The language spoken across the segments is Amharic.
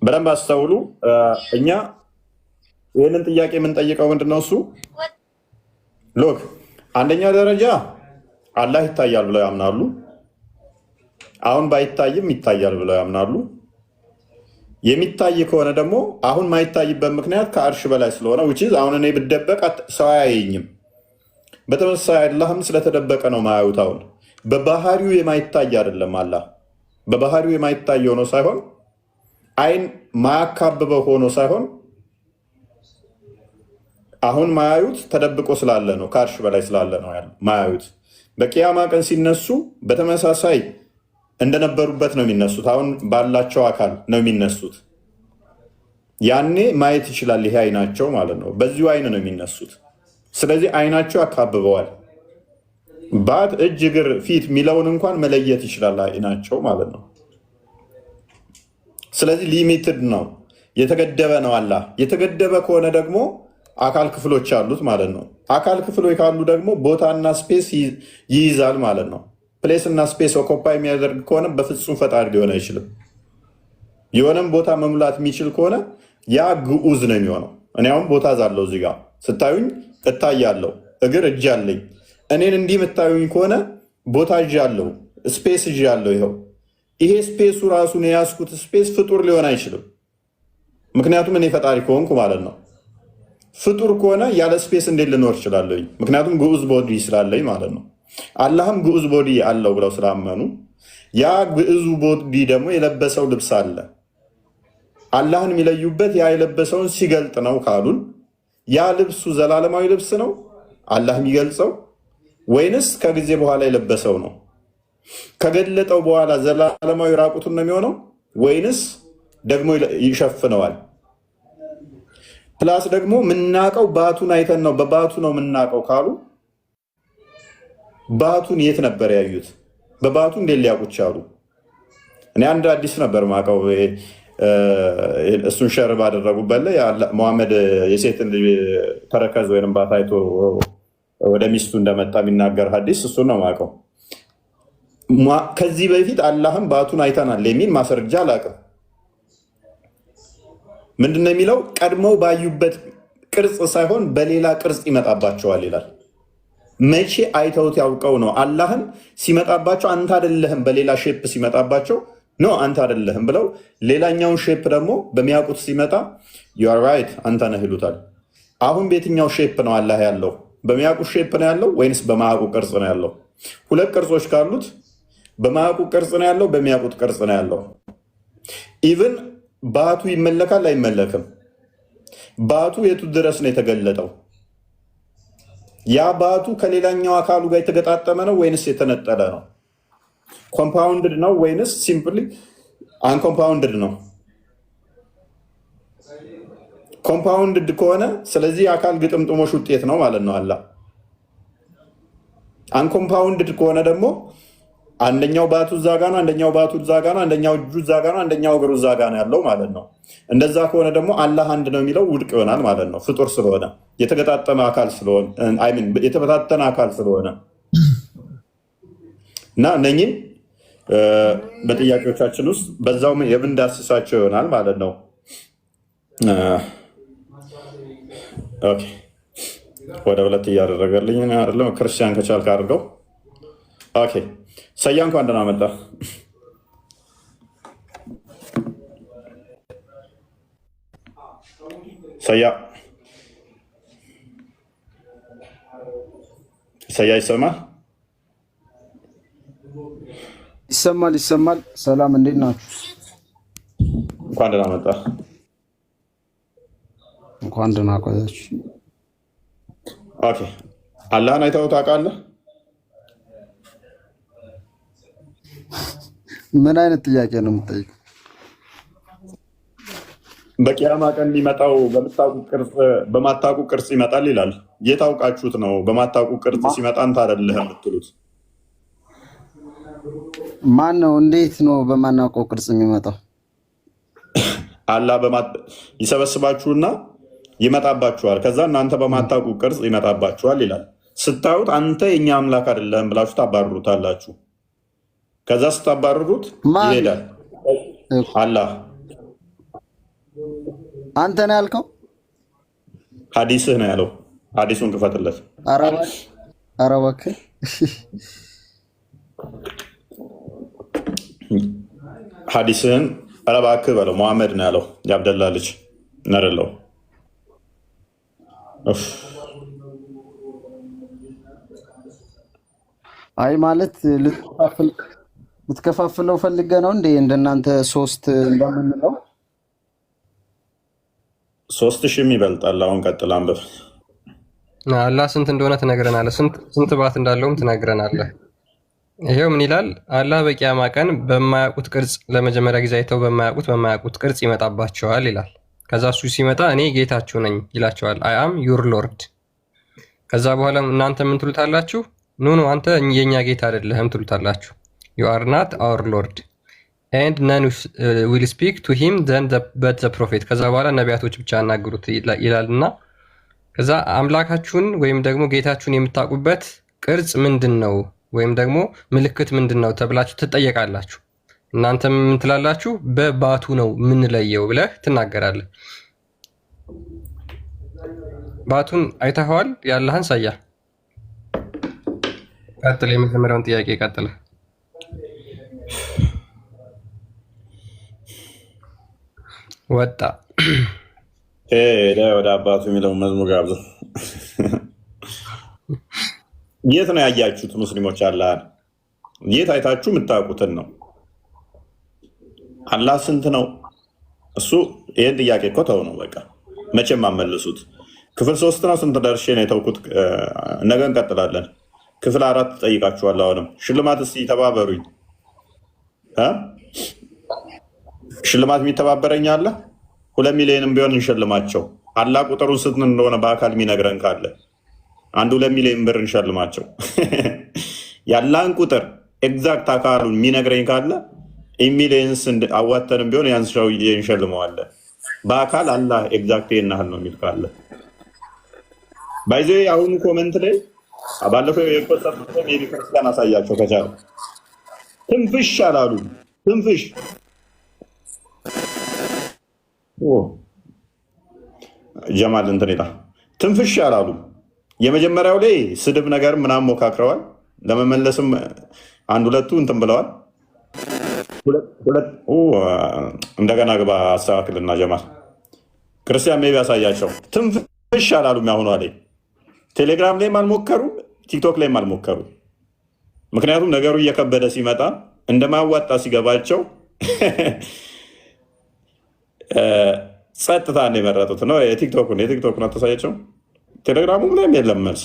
በደንብ አስተውሉ። እኛ ይህንን ጥያቄ የምንጠይቀው ምንድነው? እሱ ሎክ አንደኛ ደረጃ አላህ ይታያል ብለው ያምናሉ። አሁን ባይታይም ይታያል ብለው ያምናሉ። የሚታይ ከሆነ ደግሞ አሁን ማይታይበት ምክንያት ከአርሽ በላይ ስለሆነ አሁን እኔ ብደበቅ ሰው አያየኝም። በተመሳሳይ አላህም ስለተደበቀ ነው ማያዩት። አሁን በባህሪው የማይታይ አይደለም። አላህ በባህሪው የማይታይ ሆኖ ሳይሆን አይን ማያካብበው ሆኖ ሳይሆን አሁን ማያዩት ተደብቆ ስላለ ነው፣ ከአርሽ በላይ ስላለ ነው ማያዩት። በቂያማ ቀን ሲነሱ በተመሳሳይ እንደነበሩበት ነው የሚነሱት። አሁን ባላቸው አካል ነው የሚነሱት። ያኔ ማየት ይችላል ይሄ አይናቸው ማለት ነው። በዚሁ አይን ነው የሚነሱት። ስለዚህ አይናቸው ያካብበዋል። ባት፣ እጅ፣ እግር፣ ፊት የሚለውን እንኳን መለየት ይችላል አይናቸው ማለት ነው። ስለዚህ ሊሚትድ ነው፣ የተገደበ ነው። አላህ የተገደበ ከሆነ ደግሞ አካል ክፍሎች አሉት ማለት ነው። አካል ክፍሎች ካሉ ደግሞ ቦታና ስፔስ ይይዛል ማለት ነው። ፕሌስ እና ስፔስ ኦኮፓ የሚያደርግ ከሆነ በፍጹም ፈጣሪ ሊሆን አይችልም። የሆነም ቦታ መሙላት የሚችል ከሆነ ያ ግዑዝ ነው የሚሆነው። እኔ አሁን ቦታ ዛለው እዚህ ጋር ስታዩኝ እታያለሁ፣ እግር እጅ አለኝ። እኔን እንዲህ የምታዩኝ ከሆነ ቦታ እጅ አለው፣ ስፔስ እጅ አለው። ይኸው ይሄ ስፔሱ ራሱን የያዝኩት ስፔስ ፍጡር ሊሆን አይችልም። ምክንያቱም እኔ ፈጣሪ ከሆንኩ ማለት ነው። ፍጡር ከሆነ ያለ ስፔስ እንዴት ልኖር እችላለሁ? ምክንያቱም ግዑዝ ቦዲ ስላለኝ ማለት ነው። አላህም ግዑዝ ቦዲ አለው ብለው ስላመኑ ያ ግዑዝ ቦዲ ደግሞ የለበሰው ልብስ አለ። አላህን የሚለዩበት ያ የለበሰውን ሲገልጥ ነው ካሉን ያ ልብሱ ዘላለማዊ ልብስ ነው አላህ የሚገልጸው ወይንስ ከጊዜ በኋላ የለበሰው ነው? ከገለጠው በኋላ ዘላለማዊ ራቁቱን ነው የሚሆነው ወይንስ ደግሞ ይሸፍነዋል? ፕላስ ደግሞ ምናቀው ባቱን አይተን ነው፣ በባቱ ነው ምናቀው ካሉ ባቱን የት ነበር ያዩት? በባቱ እንዴት ሊያውቁት ቻሉ? እኔ አንድ አዲስ ነበር ማቀው እሱን ሸር ባደረጉበት ላይ መሐመድ የሴትን ተረከዝ ወይም ባት አይቶ ወደ ሚስቱ እንደመጣ የሚናገር ሀዲስ እሱን ነው ማቀው። ከዚህ በፊት አላህም ባቱን አይተናል የሚል ማስረጃ አላውቅም። ምንድነው የሚለው? ቀድመው ባዩበት ቅርጽ ሳይሆን በሌላ ቅርጽ ይመጣባቸዋል ይላል። መቼ አይተውት ያውቀው ነው? አላህን ሲመጣባቸው አንተ አይደለህም፣ በሌላ ሼፕ ሲመጣባቸው ነው አንተ አይደለህም ብለው ሌላኛውን ሼፕ ደግሞ በሚያውቁት ሲመጣ ዩ አር ራይት አንተ ነህ ይሉታል። አሁን በየትኛው ሼፕ ነው አላህ ያለው? በሚያውቁት ሼፕ ነው ያለው ወይንስ በማያውቁት ቅርጽ ነው ያለው? ሁለት ቅርጾች ካሉት በማያውቁት ቅርጽ ነው ያለው፣ በሚያውቁት ቅርጽ ነው ያለው። ኢቭን ባቱ ይመለካል አይመለክም? ባቱ የቱ ድረስ ነው የተገለጠው? ያ ባቱ ከሌላኛው አካሉ ጋር የተገጣጠመ ነው ወይንስ የተነጠለ ነው? ኮምፓውንድድ ነው ወይንስ ሲምፕሊ አንኮምፓውንድድ ነው? ኮምፓውንድድ ከሆነ ስለዚህ የአካል ግጥምጥሞሽ ውጤት ነው ማለት ነው አላህ። አንኮምፓውንድድ ከሆነ ደግሞ አንደኛው ባቱ እዛ ጋ ነው፣ አንደኛው ባቱ እዛ ጋ ነው፣ አንደኛው እጁ እዛ ጋ ነው፣ አንደኛው እግሩ እዛ ጋ ነው ያለው ማለት ነው። እንደዛ ከሆነ ደግሞ አላህ አንድ ነው የሚለው ውድቅ ይሆናል ማለት ነው። ፍጡር ስለሆነ የተገጣጠመ አካል ስለሆነ የተበታተነ አካል ስለሆነ እና እነኝን በጥያቄዎቻችን ውስጥ በዛው የምንዳስሳቸው ይሆናል ማለት ነው። ኦኬ ወደ ሁለት እያደረገልኝ አይደለም። ክርስቲያን ከቻልክ አድርገው። ኦኬ ሰያ እንኳን ደህና መጣ። ሰያ ይሰማል? ይሰማል። ሰላም እንዴት ናችሁ? እንኳን ደህና መጣ። እንኳን ደህና ቆያችሁ። ኦኬ አላህን አይተኸው ታውቃለህ? ምን አይነት ጥያቄ ነው የምትጠይቀው? በቂያማ ቀን የሚመጣው በማታውቁ ቅርጽ ይመጣል ይላል። የታውቃችሁት ነው? በማታውቁ ቅርጽ ሲመጣ አንተ አይደለህ የምትሉት ማን ነው? እንዴት ነው በማናውቀው ቅርጽ የሚመጣው? አላህ ይሰበስባችሁና ይመጣባችኋል። ከዛ እናንተ በማታውቁ ቅርጽ ይመጣባችኋል ይላል። ስታዩት አንተ የኛ አምላክ አይደለህም ብላችሁ ታባርሩታላችሁ። ከዛ ስታባርሩት ይሄዳል። አላህ አንተ ነው ያልከው? ሀዲስህ ነው ያለው። ሀዲሱን ክፈትለት። ኧረ እባክህ ሀዲስህን ኧረ እባክህ በለው። መሐመድ ነው ያለው። የአብደላ ልጅ ነርለው። አይ ማለት ልትከፋፍለው ፈልገ ነው እንዴ? እንደናንተ ሶስት እንደምንለው 3000 ይበልጣል። አሁን ቀጥል አንብብ። አላህ ስንት እንደሆነ ትነግረናለህ። ስንት ባት እንዳለውም ትነግረናለህ። ይሄው ምን ይላል? አላህ በቂያማ ቀን በማያውቁት ቅርጽ ለመጀመሪያ ጊዜ አይተው በማያውቁት ቅርጽ ይመጣባቸዋል ይላል። ከዛ እሱ ሲመጣ እኔ ጌታችሁ ነኝ ይላቸዋል። አይ አም ዩር ሎርድ። ከዛ በኋላ እናንተ ምን ትሉታላችሁ? ኖ አንተ የኛ ጌታ አይደለህም ትሉታላችሁ። ዩ አር ናት አወር ሎርድ ኤንድ ነን ዊል ስፒክ ቱ ሂም ዘን በት ዘ ፕሮፌት። ከዛ በኋላ ነቢያቶች ብቻ ያናግሩት ይላልና ከዛ አምላካችሁን ወይም ደግሞ ጌታችሁን የምታውቁበት ቅርጽ ምንድን ነው ወይም ደግሞ ምልክት ምንድን ነው ተብላችሁ ትጠየቃላችሁ። እናንተም ምን ትላላችሁ? በባቱ ነው ምንለየው ብለህ ትናገራለህ። ባቱን አይተኸዋል? ያለህን ሳያ ቀጥል። የመጀመሪያውን ጥያቄ ቀጥል። ወጣ ወደ አባቱ የሚለውን መዝሙር ጋብዘ። የት ነው ያያችሁት ሙስሊሞች? አላህን የት አይታችሁ የምታውቁትን ነው? አላህ ስንት ነው? እሱ ይህን ጥያቄ እኮ ተው ነው በቃ መቼም አመልሱት። ክፍል 3 ነው። ስንት ደርሼ ነው የተውኩት? ነገ እንቀጥላለን። ክፍል 4 ጠይቃችኋለሁ። አሁንም ሽልማት እስኪ ተባበሩኝ። ሽልማት የሚተባበረኝ አለ? 2 ሚሊዮንም ቢሆን እንሸልማቸው። አላህ ቁጥሩን ስንት እንደሆነ በአካል የሚነግረን ካለ 2 ሚሊዮን ብር እንሸልማቸው። ያላን ቁጥር ኤግዛክት አካሉን የሚነግረኝ ካለ ሚሊየንስ አዋተንም ቢሆን ያን ሰው እንሸልመዋለን። በአካል አላህ ኤግዛክት ይናህል ነው የሚል ካለ ባይዘ አሁኑ ኮመንት ላይ ባለፈው የፖስተር ቤተክርስቲያን አሳያቸው ከቻለ ትንፍሽ አላሉ። ትንፍሽ ጀማል እንትን ይላል። ትንፍሽ አላሉ። የመጀመሪያው ላይ ስድብ ነገር ምናምን ሞካክረዋል። ለመመለስም 1-2 እንትን ብለዋል። እንደገና ግባ አስተካክልና ጀማል ክርስቲያን ሜቢ ያሳያቸው። ትንፍሽ አላሉም። ያሁኗ ላይ ቴሌግራም ላይም አልሞከሩም፣ ቲክቶክ ላይም አልሞከሩም። ምክንያቱም ነገሩ እየከበደ ሲመጣ እንደማያዋጣ ሲገባቸው ጸጥታ ነው የመረጡት። ነው የቲክቶክን አታሳያቸው። ቴሌግራሙም ላይም የለም መልስ።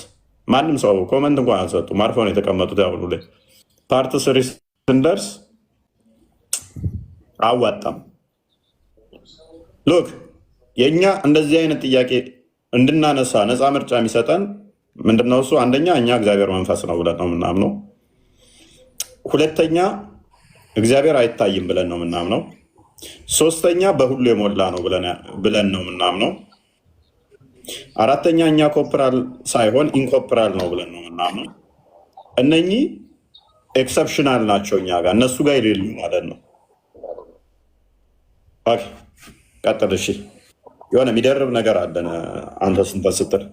ማንም ሰው ኮመንት እንኳን አልሰጡም። አርፈው ነው የተቀመጡት። ያሁኑ ላይ ፓርት 3 ስንደርስ አዋጣም። ሎክ የእኛ እንደዚህ አይነት ጥያቄ እንድናነሳ ነፃ ምርጫ የሚሰጠን ምንድነው? እሱ አንደኛ እኛ እግዚአብሔር መንፈስ ነው ብለን ነው የምናምነው። ሁለተኛ እግዚአብሔር አይታይም ብለን ነው የምናምነው። ሶስተኛ በሁሉ የሞላ ነው ብለን ነው የምናምነው። አራተኛ እኛ ኮፕራል ሳይሆን ኢንኮፕራል ነው ብለን ነው የምናምነው። እነኚህ ኤክሰፕሽናል ናቸው እኛ ጋር፣ እነሱ ጋር የሌሉ ማለት ነው። ቀጥል። እሺ የሆነ የሚደርብ ነገር አለን አንተ ስንተን ስትል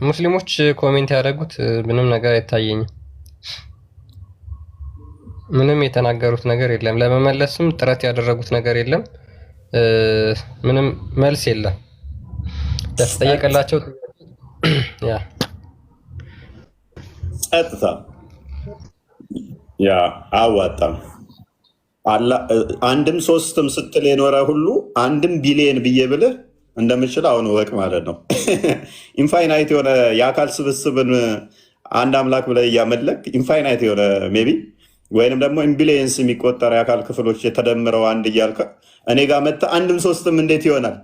ሙስሊሞች ኮሜንት ያደረጉት ምንም ነገር አይታየኝም። ምንም የተናገሩት ነገር የለም። ለመመለስም ጥረት ያደረጉት ነገር የለም። ምንም መልስ የለም። ያስጠየቀላቸው ያ ጸጥታ ያ አዋጣም። አንድም ሶስትም ስትል የኖረ ሁሉ አንድም ቢሊየን ብዬ ብልህ እንደምችል አሁን ወቅ ማለት ነው። ኢንፋይናይት የሆነ የአካል ስብስብን አንድ አምላክ ብለህ እያመለክ ኢንፋይናይት የሆነ ሜይ ቢ ወይንም ደግሞ ኢምቢሊየንስ የሚቆጠር የአካል ክፍሎች የተደምረው አንድ እያልከ እኔ ጋር መጥተህ አንድም ሶስትም እንዴት ይሆናል?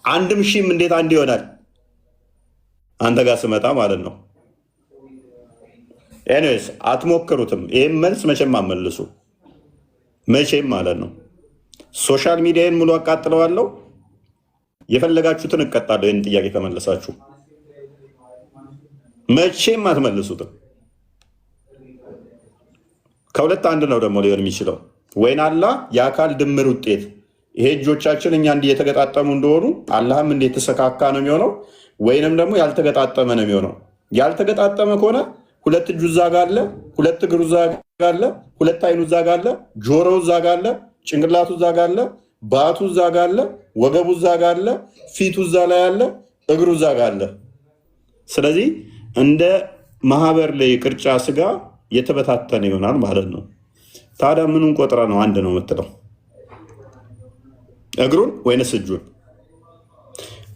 አንድም ሺህም እንዴት አንድ ይሆናል? አንተ ጋር ስመጣ ማለት ነው። ኤኒዌይስ አትሞክሩትም። ይህም መልስ መቼም አመልሱ መቼም ማለት ነው። ሶሻል ሚዲያን ሙሉ አቃጥለዋለሁ። የፈለጋችሁትን እቀጣለሁ። ይህን ጥያቄ ከመለሳችሁ መቼም አትመልሱትም። ከሁለት አንድ ነው ደግሞ ሊሆን የሚችለው ወይን አላህ የአካል ድምር ውጤት ይሄ እጆቻችን እኛ እንዲህ የተገጣጠሙ እንደሆኑ አላህም እንዴት ተሰካካ ነው የሚሆነው፣ ወይንም ደግሞ ያልተገጣጠመ ነው የሚሆነው። ያልተገጣጠመ ከሆነ ሁለት እጁ እዛ ጋ አለ፣ ሁለት እግሩ እዛ ጋ አለ፣ ሁለት አይኑ እዛ ጋ አለ፣ ጆሮው እዛ ጋ አለ፣ ጭንቅላቱ እዛ ጋ አለ፣ ባቱ እዛ ጋ አለ፣ ወገቡ እዛ ጋ አለ፣ ፊቱ እዛ ላይ አለ፣ እግሩ እዛ ጋ አለ። ስለዚህ እንደ ማህበር ላይ ቅርጫ ስጋ የተበታተነ ይሆናል ማለት ነው። ታዲያ ምኑን ቆጥረ ነው አንድ ነው የምትለው? እግሩን ወይንስ እጁን?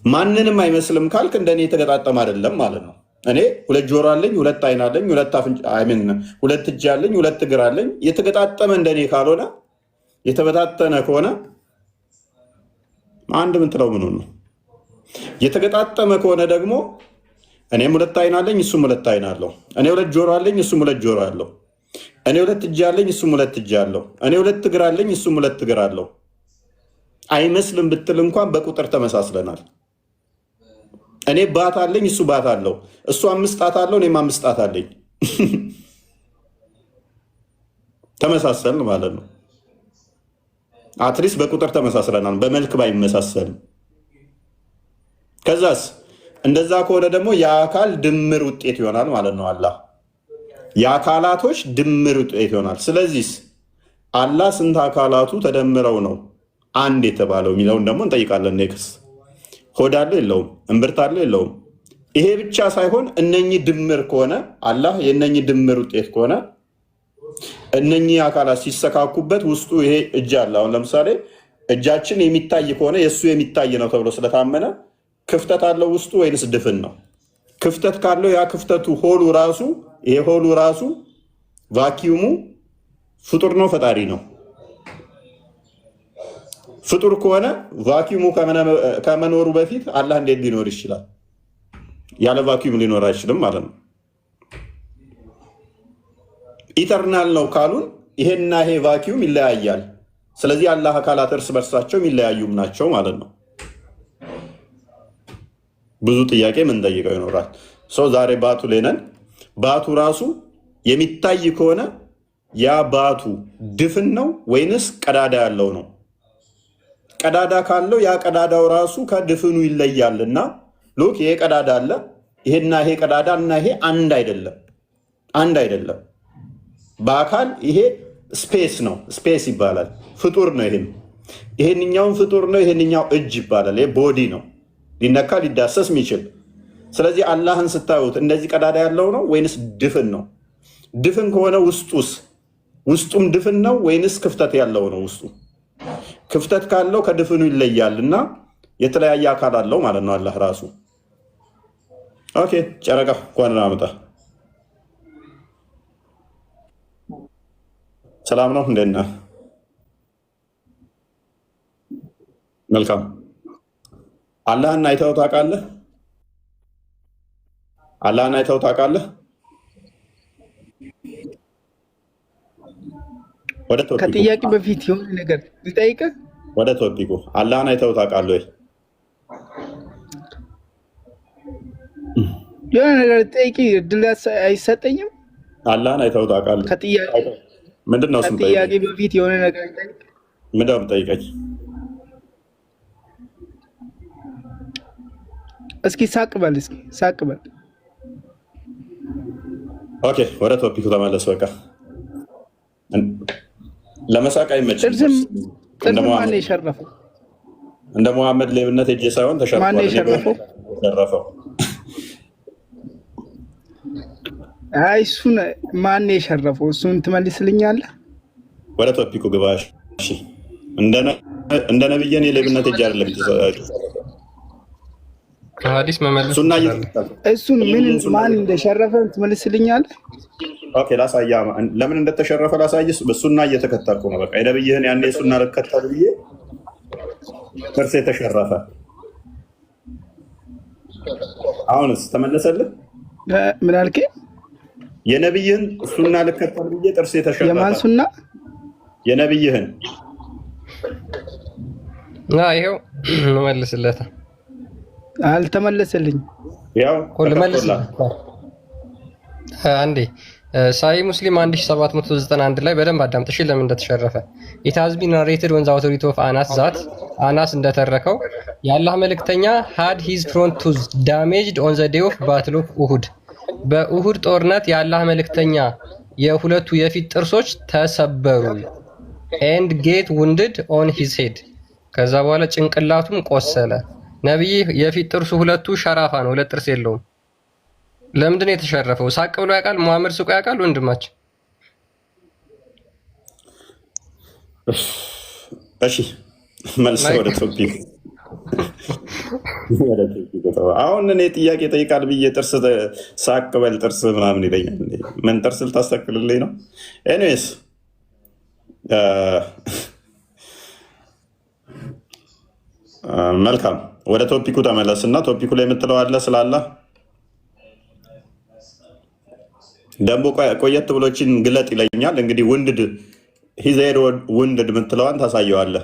ማንንም አይመስልም ካልክ እንደኔ የተገጣጠመ አይደለም ማለት ነው። እኔ ሁለት ጆሮ አለኝ፣ ሁለት አይን አለኝ፣ ሁለት አፍንጫ ሁለት እጅ አለኝ፣ ሁለት እግር አለኝ። የተገጣጠመ እንደኔ ካልሆነ የተበታተነ ከሆነ አንድ ምትለው ምኑን ነው? የተገጣጠመ ከሆነ ደግሞ እኔም ሁለት አይን አለኝ፣ እሱም ሁለት አይን አለው። እኔ ሁለት ጆሮ አለኝ፣ እሱም ሁለት ጆሮ አለው። እኔ ሁለት እጅ አለኝ፣ እሱም ሁለት እጅ አለው። እኔ ሁለት እግር አለኝ፣ እሱም ሁለት እግር አለው። አይመስልም ብትል እንኳን በቁጥር ተመሳስለናል። እኔ ባት አለኝ፣ እሱ ባት አለው። እሱ 5 ጣት አለው፣ እኔም 5 ጣት አለኝ። ተመሳሰልን ማለት ነው። አትሊስት በቁጥር ተመሳስለናል፣ በመልክ ባይመሳሰልም። ከዛስ እንደዛ ከሆነ ደግሞ የአካል ድምር ውጤት ይሆናል ማለት ነው። አላህ የአካላቶች ድምር ውጤት ይሆናል። ስለዚህ አላህ ስንት አካላቱ ተደምረው ነው አንድ የተባለው የሚለውን ደግሞ እንጠይቃለን። ኔክስ ሆድ አለው የለውም? እምብርት አለው የለውም? ይሄ ብቻ ሳይሆን እነኚህ ድምር ከሆነ አላህ የእነኚህ ድምር ውጤት ከሆነ እነኚህ አካላት ሲሰካኩበት ውስጡ ይሄ እጅ አለ። አሁን ለምሳሌ እጃችን የሚታይ ከሆነ የእሱ የሚታይ ነው ተብሎ ስለታመነ ክፍተት አለው ውስጡ ወይንስ ድፍን ነው? ክፍተት ካለው ያ ክፍተቱ ሆሉ ራሱ ይሄ ሆሉ ራሱ ቫኪዩሙ ፍጡር ነው ፈጣሪ ነው? ፍጡር ከሆነ ቫኪዩሙ ከመኖሩ በፊት አላህ እንዴት ሊኖር ይችላል? ያለ ቫኪዩም ሊኖር አይችልም ማለት ነው። ኢተርናል ነው ካሉን ይሄና ይሄ ቫኪዩም ይለያያል። ስለዚህ አላህ አካላት እርስ በርሳቸው የሚለያዩም ናቸው ማለት ነው። ብዙ ጥያቄ ምንጠይቀው ይኖራል። ሰው ዛሬ ባቱ ላይ ነን። ባቱ ራሱ የሚታይ ከሆነ ያ ባቱ ድፍን ነው ወይንስ ቀዳዳ ያለው ነው? ቀዳዳ ካለው ያ ቀዳዳው ራሱ ከድፍኑ ይለያልና ሉክ ይሄ ቀዳዳ አለ፣ ይሄና ይሄ ቀዳዳ እና ይሄ አንድ አይደለም፣ አንድ አይደለም። በአካል ይሄ ስፔስ ነው፣ ስፔስ ይባላል። ፍጡር ነው። ይሄንኛውን ፍጡር ነው፣ ይሄንኛው እጅ ይባላል። ይሄ ቦዲ ነው፣ ሊነካ ሊዳሰስ የሚችል። ስለዚህ አላህን ስታዩት እንደዚህ ቀዳዳ ያለው ነው ወይንስ ድፍን ነው? ድፍን ከሆነ ውስጡም ድፍን ነው ወይንስ ክፍተት ያለው ነው? ውስጡ ክፍተት ካለው ከድፍኑ ይለያል እና የተለያየ አካል አለው ማለት ነው አላህ ራሱ። ኦኬ ጨረቃ እንኳን አመጣ። ሰላም ነው? እንዴት ነህ? መልካም። አላህን አይተኸው ታውቃለህ? አላህን አይተኸው ታውቃለህ? ከጥያቄ በፊት የሆነ ነገር ልጠይቅህ። ወደ ቶፒኩ አላህን አይተኸው ታውቃለህ ወይ? የሆነ ነገር ልጠይቅህ እድል አይሰጠኝም? አላህን አይተኸው ታውቃለህ? ምንድን ነው? ከጥያቄ በፊት የሆነ ነገር ልጠይቅህ። ምንድን ነው የምጠይቀኝ? እስኪ ሳቅ በል፣ እስኪ ሳቅ በል። ኦኬ ወደ ቶፒኩ ተመለስ። በቃ ለመሳቅ አይመችም። ጥርስም ማነው የሸረፈው? እንደ መሐመድ ሌብነት እጄ ሳይሆን ተሸርፏል። ማነው የሸረፈው? አይ እሱን ማነው የሸረፈው? እሱን ትመልስልኛለህ? ወደ ቶፒኩ ግባ። እሺ እንደ ነብየን የሌብነት እጄ አይደለም። ሐዲስ መመለስ እሱን ምን ማን እንደሸረፈ ትመልስልኛለህ? ኦኬ ላሳያ። ለምን እንደተሸረፈ ላሳይስ። በሱና እየተከተልኩ ነው። በቃ የነብይህን ያኔ ሱና ልከተል ብዬ ጥርሴ ተሸረፈ። አሁንስ ተመለሰልህ? ምን አልከኝ? የነብይህን ሱና ልከተል ብዬ ጥርሴ ተሸረፈ። የማን ሱና? የነብይህን። ይኸው መልስለታ። አልተመለሰልኝ። ያው ልመልስ አንዴ ሳይ ሙስሊም 1791 ላይ በደንብ አዳምጥሽ ለምን እንደተሸረፈ it has been narrated on the authority of Anas that አናስ እንደተረከው የአላህ መልእክተኛ had his front tooth damaged on the day of battle of Uhud በኡሁድ ጦርነት የአላህ መልእክተኛ የሁለቱ የፊት ጥርሶች ተሰበሩ and get wounded on his head ከዛ በኋላ ጭንቅላቱም ቆሰለ። ነብይ የፊት ጥርሱ ሁለቱ ሸራፋ ነው፣ ሁለት ጥርስ የለውም። ለምንድን ነው የተሸረፈው? ሳቅ ብሎ ያውቃል? ሙሐመድ ሱቆ ያውቃል? ወንድማችን እሺ መልስ ወደ ቶፒክ አሁን እኔ ጥያቄ ጠይቃል ብዬ ጥርስ ሳቅ በል ጥርስ ምናምን ይለኛል። ምን ጥርስ ልታስተክልልኝ ነው? ኤኒዌይስ መልካም ወደ ቶፒኩ ተመለስ እና ቶፒኩ ላይ የምትለው አለ ስላለ ደንቦ ቆየት ብሎችን ግለጥ ይለኛል። እንግዲህ ውንድድ ሂዘሄድ ውንድድ የምትለዋን ታሳየዋለህ።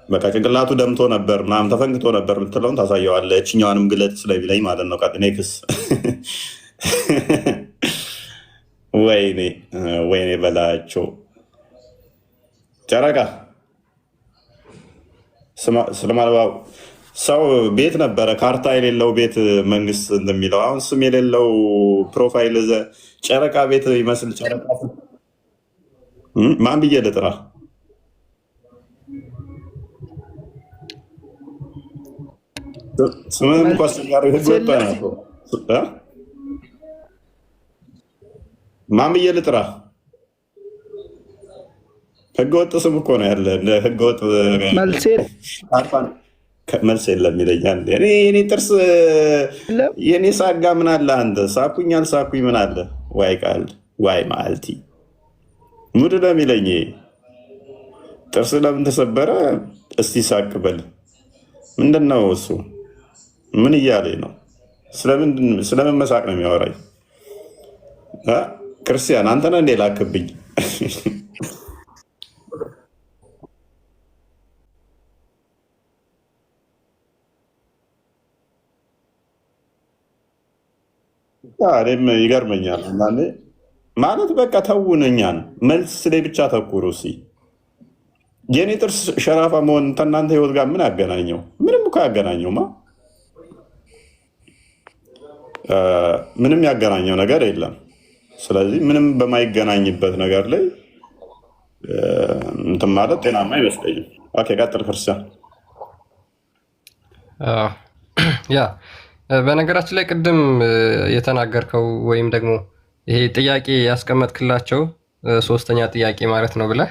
በቃ ጭንቅላቱ ደምቶ ነበር ምናምን ተፈንክቶ ነበር የምትለውን ታሳየዋለህ። እችኛዋንም ግለጥ ስለሚለኝ ማለት ነው። ኔክስ ወይኔ በላቸው ጨረቃ ስለማልባው ሰው ቤት ነበረ ካርታ የሌለው ቤት መንግስት እንደሚለው አሁን ስም የሌለው ፕሮፋይል ጨረቃ ቤት ይመስል ጨረቃ ማን ብዬ ልጥራ? ስምህም እንኳ አስቸጋሪ ህግ ወጣ ነው። ማን ብዬ ልጥራ? ህገወጥ ስም እኮ ነው ያለ። ህገወጥ መልስ የለም ይለኛል። እኔ ጥርስ የኔ ሳጋ ምን አለ አንተ ሳኩኝ አልሳኩኝ ምን አለ? ዋይ ቃል ዋይ ማልቲ ሙድ ነው የሚለኝ። ጥርስ ለምን ተሰበረ? እስቲ ሳቅ በል። ምንድን ነው እሱ? ምን እያለኝ ነው? ስለምን መሳቅ ነው የሚያወራኝ? ክርስቲያን አንተ ነህ እንዴ ላክብኝ? እኔም ይገርመኛል ማለት በቃ ተውን፣ እኛን መልስ ላይ ብቻ ተኩሩ። እስኪ የኔ ጥርስ ሸራፋ መሆን ከእናንተ ህይወት ጋር ምን ያገናኘው? ምንም እኮ ያገናኘውማ ምንም ያገናኘው ነገር የለም። ስለዚህ ምንም በማይገናኝበት ነገር ላይ እንትን ማለት ጤናማ አይመስለኝም። ኦኬ ቀጥል ክርስቲያን። ያ በነገራችን ላይ ቅድም የተናገርከው ወይም ደግሞ ይሄ ጥያቄ ያስቀመጥክላቸው ሶስተኛ ጥያቄ ማለት ነው ብለህ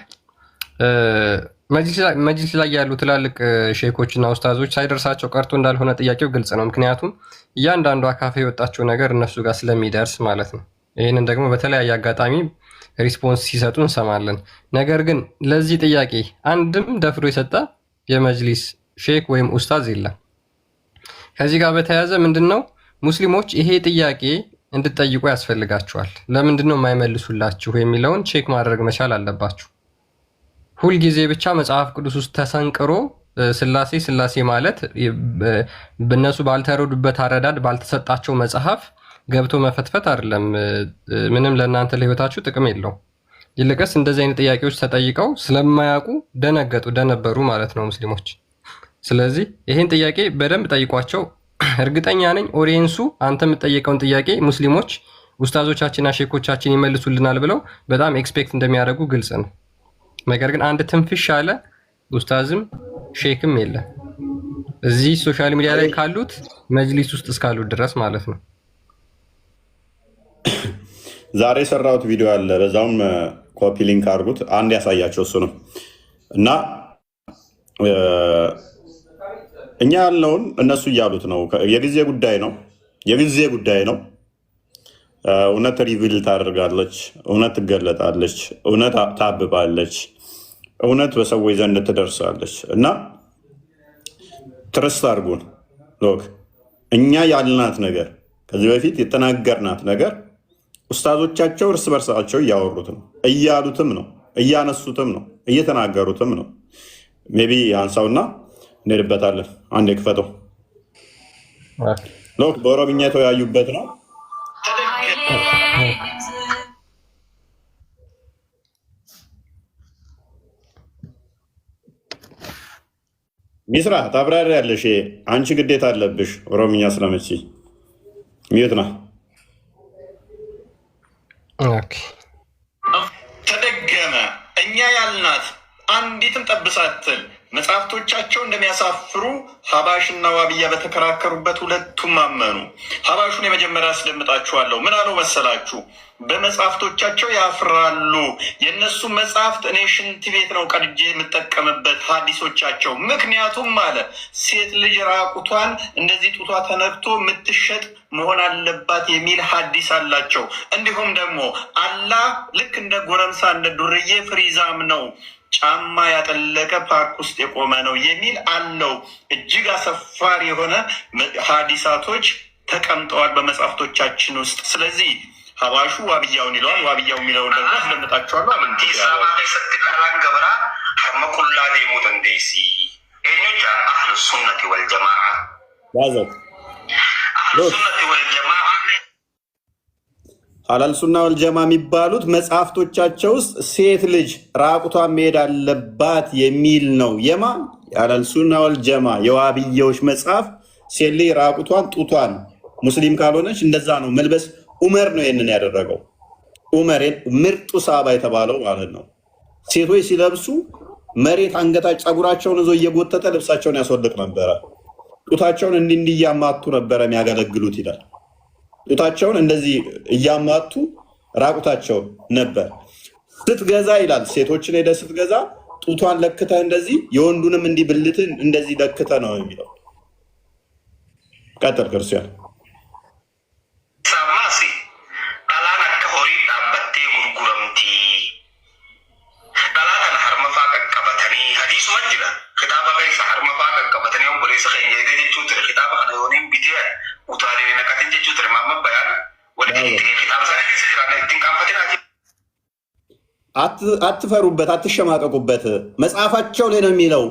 መጅሊስ ላይ ያሉ ትላልቅ ሼኮችና ኡስታዞች ሳይደርሳቸው ቀርቶ እንዳልሆነ ጥያቄው ግልጽ ነው። ምክንያቱም እያንዳንዱ አካፋ የወጣቸው ነገር እነሱ ጋር ስለሚደርስ ማለት ነው። ይህንን ደግሞ በተለያየ አጋጣሚ ሪስፖንስ ሲሰጡ እንሰማለን። ነገር ግን ለዚህ ጥያቄ አንድም ደፍሮ የሰጠ የመጅሊስ ሼክ ወይም ኡስታዝ የለም። ከዚህ ጋር በተያያዘ ምንድነው ሙስሊሞች ይሄ ጥያቄ እንድትጠይቁ ያስፈልጋችኋል። ለምንድን ነው የማይመልሱላችሁ የሚለውን ቼክ ማድረግ መቻል አለባችሁ። ሁልጊዜ ብቻ መጽሐፍ ቅዱስ ውስጥ ተሰንቅሮ ስላሴ ማለት በእነሱ ባልተረዱበት አረዳድ ባልተሰጣቸው መጽሐፍ ገብቶ መፈትፈት አይደለም። ምንም ለእናንተ ለህይወታችሁ ጥቅም የለው። ይልቅስ እንደዚህ አይነት ጥያቄዎች ተጠይቀው ስለማያውቁ ደነበሩ ማለት ነው ሙስሊሞች። ስለዚህ ይህን ጥያቄ በደንብ ጠይቋቸው። እርግጠኛ ነኝ ኦዲየንሱ አንተ የምትጠይቀውን ጥያቄ ሙስሊሞች ኡስታዞቻችንና ሼኮቻችን ይመልሱልናል ብለው በጣም ኤክስፔክት እንደሚያደርጉ ግልጽ ነው። ነገር ግን አንድ ትንፍሽ ያለ ኡስታዝም ሼክም የለም እዚህ ሶሻል ሚዲያ ላይ ካሉት መጅሊስ ውስጥ እስካሉት ድረስ ማለት ነው። ዛሬ የሰራሁት ቪዲዮ አለ፣ በዛውም ኮፒ ሊንክ አድርጉት። አንድ ያሳያቸው እሱ ነው እና እኛ ያልነውን እነሱ እያሉት ነው። የጊዜ ጉዳይ ነው። እውነት ሪቪል ታደርጋለች፣ እውነት ትገለጣለች፣ እውነት ታብባለች፣ እውነት በሰዎች ዘንድ ትደርሳለች እና ትረስት አድርጉን። ሎክ እኛ ያልናት ነገር ከዚህ በፊት የተናገርናት ነገር ኡስታዞቻቸው እርስ በርሳቸው እያወሩት ነው፣ እያሉትም ነው፣ እያነሱትም ነው፣ እየተናገሩትም ነው። ሜይ ቢ አንሳውና እንሄድበታለን። አንድ ክፈተው። ሎክ በኦሮምኛ የተወያዩበት ነው። ሚስራ ታብራሪ ያለሽ አንቺ ግዴታ አለብሽ። ኦሮምኛ ስለመች ሚዩትና ተደገመ። እኛ ያልናት አንዲትም ጠብሳትል መጽሐፍቶቻቸው እንደሚያሳፍሩ ሀባሽና ዋብያ በተከራከሩበት ሁለቱም አመኑ። ሀባሹን የመጀመሪያ አስደምጣችኋለሁ። ምን አለው መሰላችሁ? በመጽሐፍቶቻቸው ያፍራሉ። የእነሱ መጽሐፍት እኔ ሽንት ቤት ነው ቀድጄ የምጠቀምበት ሀዲሶቻቸው። ምክንያቱም አለ ሴት ልጅ ራቁቷን እንደዚህ ጡቷ ተነክቶ የምትሸጥ መሆን አለባት የሚል ሀዲስ አላቸው። እንዲሁም ደግሞ አላህ ልክ እንደ ጎረምሳ እንደ ዱርዬ ፍሪዛም ነው ጫማ ያጠለቀ ፓርክ ውስጥ የቆመ ነው የሚል አለው። እጅግ አሰፋሪ የሆነ ሀዲሳቶች ተቀምጠዋል በመጽሐፍቶቻችን ውስጥ። ስለዚህ ሀባሹ ዋብያውን ይለዋል፣ ዋብያው የሚለውን ደግሞ አስደምጣቸዋለሁ። መቁላ ዴሙት እንደሲ ኞች አህሉ ሱነት ወልጀማ ሀላል ሱና ወልጀማ የሚባሉት መጽሐፍቶቻቸው ውስጥ ሴት ልጅ ራቁቷን መሄድ አለባት የሚል ነው። የማ ሀላል ሱና ወልጀማ የዋብያዎች መጽሐፍ ሴት ልጅ ራቁቷን ጡቷን ሙስሊም ካልሆነች እንደዛ ነው መልበስ። ዑመር ነው ይህንን ያደረገው። ዑመር ምርጡ ሳባ የተባለው ማለት ነው። ሴቶች ሲለብሱ መሬት አንገታች ፀጉራቸውን ይዞ እየጎተተ ልብሳቸውን ያስወልቅ ነበረ። ጡታቸውን እንዲህ እያማቱ ነበረ የሚያገለግሉት ይላል። ጡታቸውን እንደዚህ እያማቱ ራቁታቸውን ነበር። ስትገዛ ይላል ሴቶችን ሄደ ስትገዛ ጡቷን ለክተ እንደዚህ የወንዱንም እንዲህ ብልትን እንደዚህ ለክተ ነው የሚለው። ቀጥል ክርስቲያን አትፈሩበት፣ አትሸማቀቁበት። መጽሐፋቸው ላይ ነው የሚለው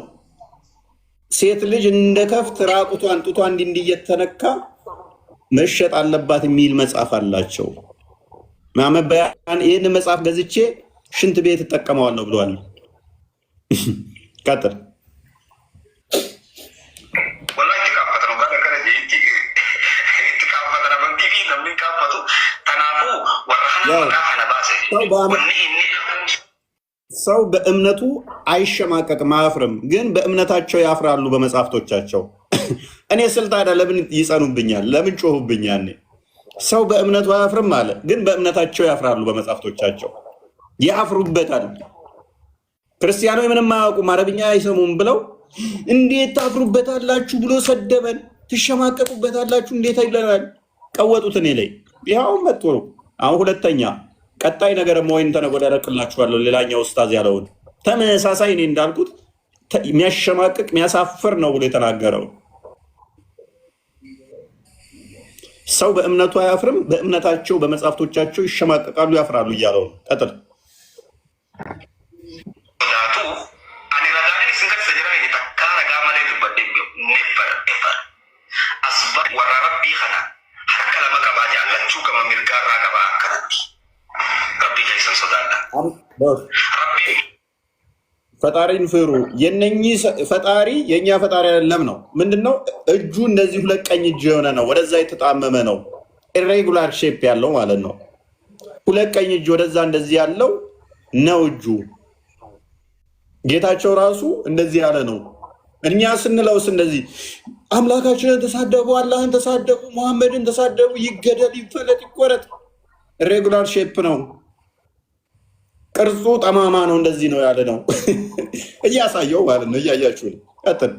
ሴት ልጅ እንደ ከፍት ራቁቷን ጡቷ እንዲህ እየተነካ መሸጥ አለባት የሚል መጽሐፍ አላቸው። ማመበያን ይህን መጽሐፍ ገዝቼ ሽንት ቤት እጠቀመዋለሁ ብለዋል። ቀጥል ሰው በእምነቱ አይሸማቀቅም አያፍርም። ግን በእምነታቸው ያፍራሉ በመጽሐፍቶቻቸው። እኔ ስል ታዲያ ለምን ይጸኑብኛል? ለምን ጮሁብኛል? ሰው በእምነቱ አያፍርም አለ፣ ግን በእምነታቸው ያፍራሉ በመጽሐፍቶቻቸው ያፍሩበታል። ክርስቲያኖች ምንም አያውቁም አረብኛ አይሰሙም ብለው እንዴት ታፍሩበታላችሁ ብሎ ሰደበን። ትሸማቀቁበታላችሁ እንዴት ይለናል? ቀወጡት እኔ ላይ ይኸው መጥቶ ነው። አሁን ሁለተኛ ቀጣይ ነገር ወይን ተነጎዳ ያደርቅላችኋለሁ። ሌላኛው ኡስታዝ ያለውን ተመሳሳይ እኔ እንዳልኩት የሚያሸማቅቅ የሚያሳፍር ነው ብሎ የተናገረው ሰው በእምነቱ አያፍርም፣ በእምነታቸው በመጽሐፍቶቻቸው ይሸማቀቃሉ፣ ያፍራሉ እያለው ነው። ቀጥል ፈጣሪን ፍሩ። የነኚህ ፈጣሪ የእኛ ፈጣሪ አይደለም ነው። ምንድነው? እጁ እንደዚህ ሁለት ቀኝ እጅ የሆነ ነው፣ ወደዛ የተጣመመ ነው። ኢሬጉላር ሼፕ ያለው ማለት ነው። ሁለት ቀኝ እጅ ወደዛ እንደዚህ ያለው ነው እጁ። ጌታቸው ራሱ እንደዚህ ያለ ነው። እኛ ስንለውስ እንደዚህ አምላካችንን ተሳደቡ፣ አላህን ተሳደቡ፣ መሐመድን ተሳደቡ፣ ይገደል፣ ይፈለጥ፣ ይቆረጥ። ኢሬጉላር ሼፕ ነው። ቅርጹ ጠማማ ነው። እንደዚህ ነው ያለ ነው እያሳየው ማለት ነው። እያያችሁ ነው። ቀጥል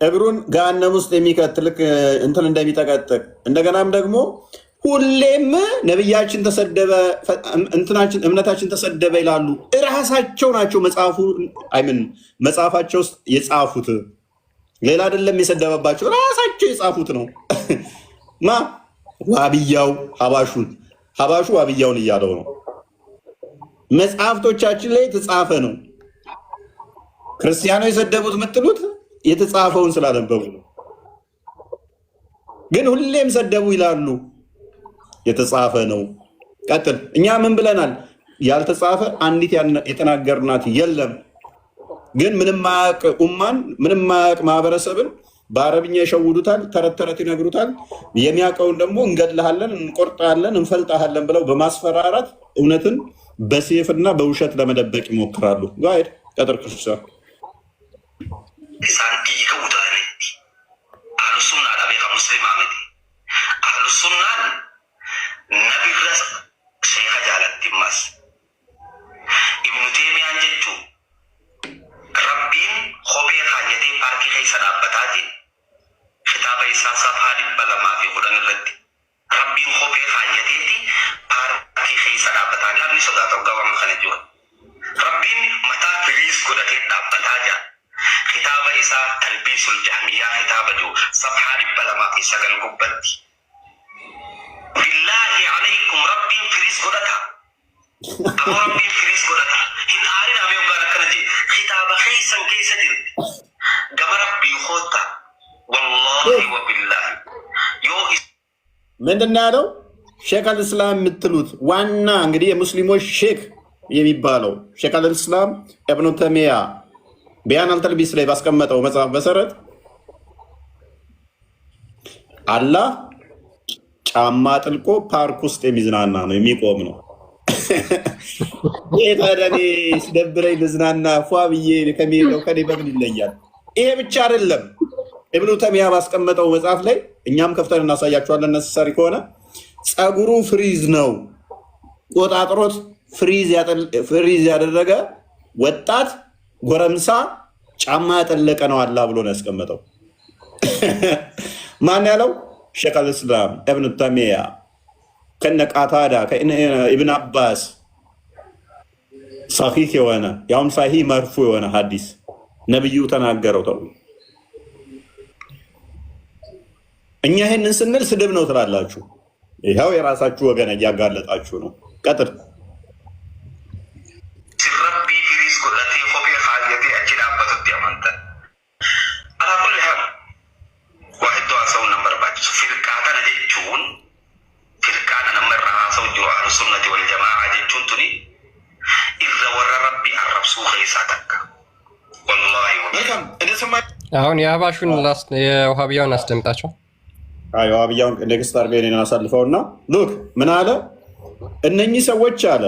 እግሩን ገሃነም ውስጥ የሚከትልክ እንትን እንደሚጠቀጥቅ እንደገናም ደግሞ ሁሌም ነብያችን ተሰደበ እምነታችን ተሰደበ ይላሉ። እራሳቸው ናቸው መጽሐፋቸው ውስጥ የጻፉት። ሌላ አይደለም የሰደበባቸው፣ ራሳቸው የጻፉት ነው። ማ ዋብያው ሀባሹን ሀባሹ ዋብያውን እያለው ነው። መጽሐፍቶቻችን ላይ የተጻፈ ነው። ክርስቲያኖች የሰደቡት የምትሉት የተጻፈውን ስላነበቡ ነው። ግን ሁሌም ሰደቡ ይላሉ። የተጻፈ ነው። ቀጥል። እኛ ምን ብለናል? ያልተጻፈ አንዲት የተናገርናት የለም። ግን ምንም ማያውቅ ኡማን ምንም ማያውቅ ማህበረሰብን በአረብኛ ይሸውዱታል፣ ተረት ተረት ይነግሩታል። የሚያውቀውን ደግሞ እንገድልሃለን፣ እንቆርጣለን፣ እንፈልጣሃለን ብለው በማስፈራራት እውነትን በሴፍና በውሸት ለመደበቅ ይሞክራሉ። ጋይድ ቀጥር ክርስቶስ ምንድን ነው ያለው? ሼክ አልእስላም የምትሉት ዋና እንግዲህ የሙስሊሞች ሼክ የሚባለው ሼክ አልእስላም ኢብኑ ተይሚያ ቢያን አልተልቢስ ላይ ባስቀመጠው መጽሐፍ መሰረት አላህ ጫማ ጥልቆ ፓርክ ውስጥ የሚዝናና ነው፣ የሚቆም ነው። ይሄ ታዲያ እኔ ሲደብረኝ ልዝናና ፏ ብዬ ከሚሄደው ከኔ በምን ይለያል? ይሄ ብቻ አይደለም። ኢብኑ ተይሚያ ባስቀመጠው መጽሐፍ ላይ እኛም ከፍተን እናሳያቸዋለን ነሰሰሪ ከሆነ ፀጉሩ ፍሪዝ ነው፣ ቆጣጥሮት ፍሪዝ ያደረገ ወጣት ጎረምሳ ጫማ ያጠለቀ ነው አላህ ብሎ ነው ያስቀመጠው። ማን ያለው? ሼክ አልእስላም ኢብኑ ተይሚያ ከነ ቃታዳ ከኢብን አባስ ሰሒህ የሆነ ያውም ሰሒህ መርፉ የሆነ ሐዲስ ነብዩ ተናገረው ተብሎ እኛ ይሄንን ስንል ስድብ ነው ትላላችሁ። ይኸው የራሳችሁ ወገን እያጋለጣችሁ ነው። ቀጥል። አሁን የአህባሹን የውሃብያውን አስደምጣቸው። የውሃብያውን ኔክስት አርቤን አሳልፈውና ሉክ ምን አለ? እነኚህ ሰዎች አለ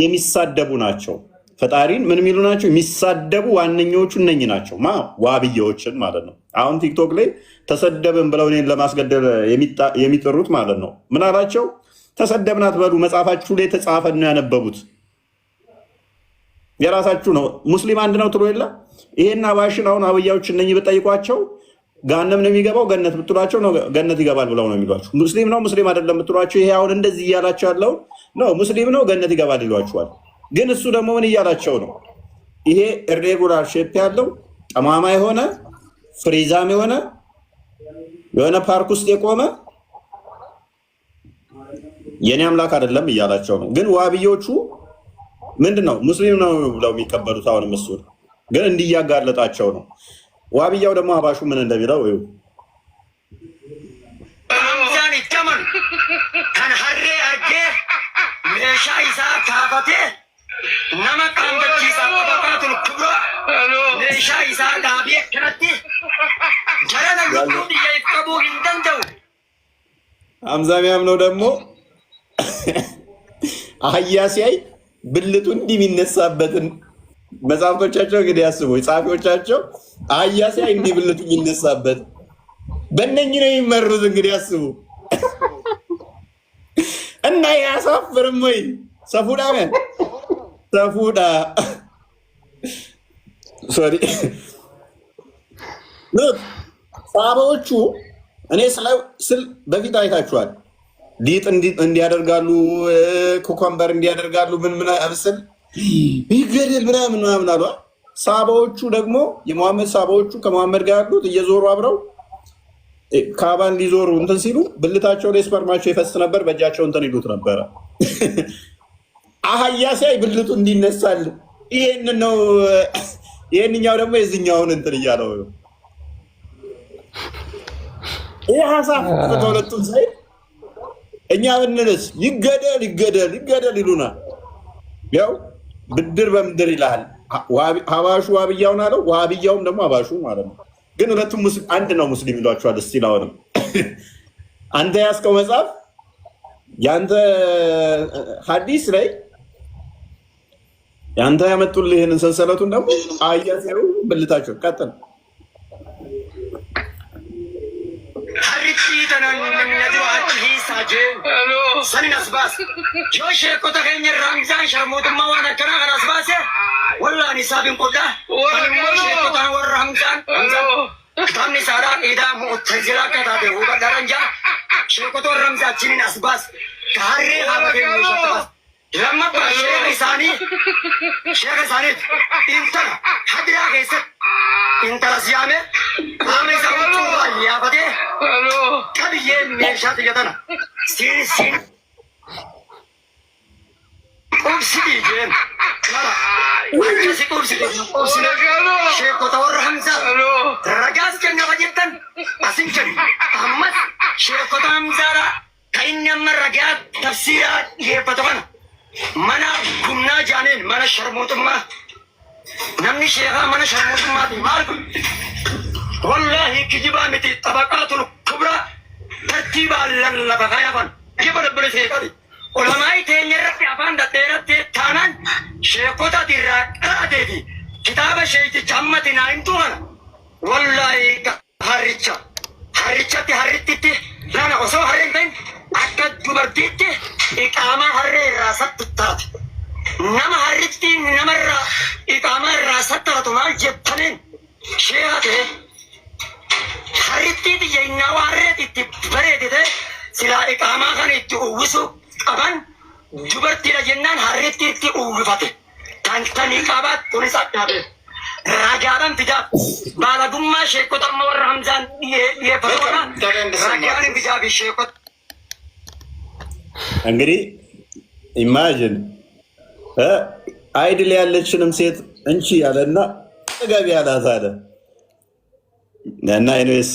የሚሳደቡ ናቸው። ፈጣሪን ምን የሚሉ ናቸው? የሚሳደቡ ዋነኞቹ እነኚህ ናቸው። ዋብያዎችን ማለት ነው። አሁን ቲክቶክ ላይ ተሰደብን ብለው እኔን ለማስገደል የሚጥሩት ማለት ነው። ምን አላቸው? ተሰደብናት በሉ። መጽሐፋችሁ ላይ የተጻፈን ነው ያነበቡት። የራሳችሁ ነው። ሙስሊም አንድ ነው ትሎ የለ ይሄን አህባሽን አሁን አብያዎች እነኚህ ብጠይቋቸው ገሃነም ነው የሚገባው ገነት ብትሏቸው ነው ገነት ይገባል ብለው ነው የሚሏቸው። ሙስሊም ነው ሙስሊም አይደለም ብትሏቸው ይሄ አሁን እንደዚህ እያላቸው ያለው ነው ሙስሊም ነው ገነት ይገባል ይሏቸዋል። ግን እሱ ደግሞ ምን እያላቸው ነው? ይሄ ኢሬጉላር ሼፕ ያለው ጠማማ የሆነ ፍሪዛም የሆነ ፓርክ ውስጥ የቆመ የኔ አምላክ አይደለም እያላቸው ነው። ግን ዋብዮቹ ምንድን ነው ሙስሊም ነው ብለው የሚቀበሉት አሁንም እሱ ግን እንዲያጋለጣቸው ነው። ዋብያው ደግሞ አህባሹ ምን እንደሚለው እዩ። ሐምዛ የሚያምነው ደግሞ አህያ ሲያይ ብልቱ እንዲህ የሚነሳበትን መጽሐፍቶቻቸው እንግዲህ ያስቡ ጸሐፊዎቻቸው አህያ ሲያይ እንዲህ ብልቱ የሚነሳበት በእነኝህ ነው የሚመሩት። እንግዲህ ያስቡ እና ያሳፍርም ወይ ሰፉዳ ሰፉዳ ሶሪ ሳባዎቹ እኔ ስል በፊት አይታችኋል። ሊጥ እንዲያደርጋሉ ኮኮምበር እንዲያደርጋሉ ምን አብስል ይገደል ምናምን አሉ። ሳባዎቹ ደግሞ የመሐመድ ሳባዎቹ ከመሐመድ ጋር ያሉት እየዞሩ አብረው ካባን ሊዞሩ እንትን ሲሉ ብልታቸው ላይ ስፐርማቸው ይፈስ ነበር። በእጃቸው እንትን ይሉት ነበረ። አህያ ሲያይ ብልቱ እንዲነሳል። ይሄን ነው። ይሄንኛው ደግሞ የዚህኛውን እንትን እያለው ይህ ሀሳብ ከሁለቱም ሳይ እኛ ብንልስ ይገደል ይገደል ይገደል ይሉናል። ያው ብድር በምድር ይልሃል። ሀባሹ ዋብያውን አለው፣ ዋብያውም ደግሞ ሀባሹ ማለት ነው። ግን ሁለቱም አንድ ነው ሙስሊም ይሏቸዋል። እስቲል አሁንም አንተ ያስቀው መጽሐፍ የአንተ ሀዲስ ላይ የአንተ ያመጡልህ ይህንን ሰንሰለቱን ደግሞ አያ ሲያዩ ብልታቸው ቀጥል Kami sarang ida mu'tazila kata de uba daranja shekoto ramzacinin asbas kare abade mushatabas lamma ba sheikh isani intar hadira geset intar siyame ame sabutu ya bade kadi ye meshat yadana sin Obsidi jen obsidi shekoto ramza ragas kenna bajitan asinchani ahmad shekoto ramzara kainna marragat tafsira ye patavan mana gumna janen mana sharmutumma namni sheikha mana sharmutumma mal wallahi kijiba miti tabaqatul kubra tartiba lalla bagayaban yebal sheikha Ulamai teenyarratti afaan dadheeratti taanaan sheekota dirraa qaraatee kitaaba sheeyti jammati naa himtu kana wallaahi harrichatti harrittitti lana osoo harreen ta'in akka dubartiitti iqaamaa harree irraa sattaate nama harritti namarraa iqaamaa irraa sattaatu maal jettaneen sheeha ta'e harrittiiti yennaa waarreetitti bareedite silaa iqaamaa kana itti uwwisu qaban dubartiidha jennaan harritti itti uwwifate tantanii qabaat kunis addaate ragaadhaan fidaaf baalagummaa sheekota amma warra hamzaan dhiyeeffatoodha ragaan fidaaf sheekota እንግዲህ ኢማጅን አይድል ያለችንም ሴት እንቺ ያለና ገቢ ያላት አለ እና ኢንዌስ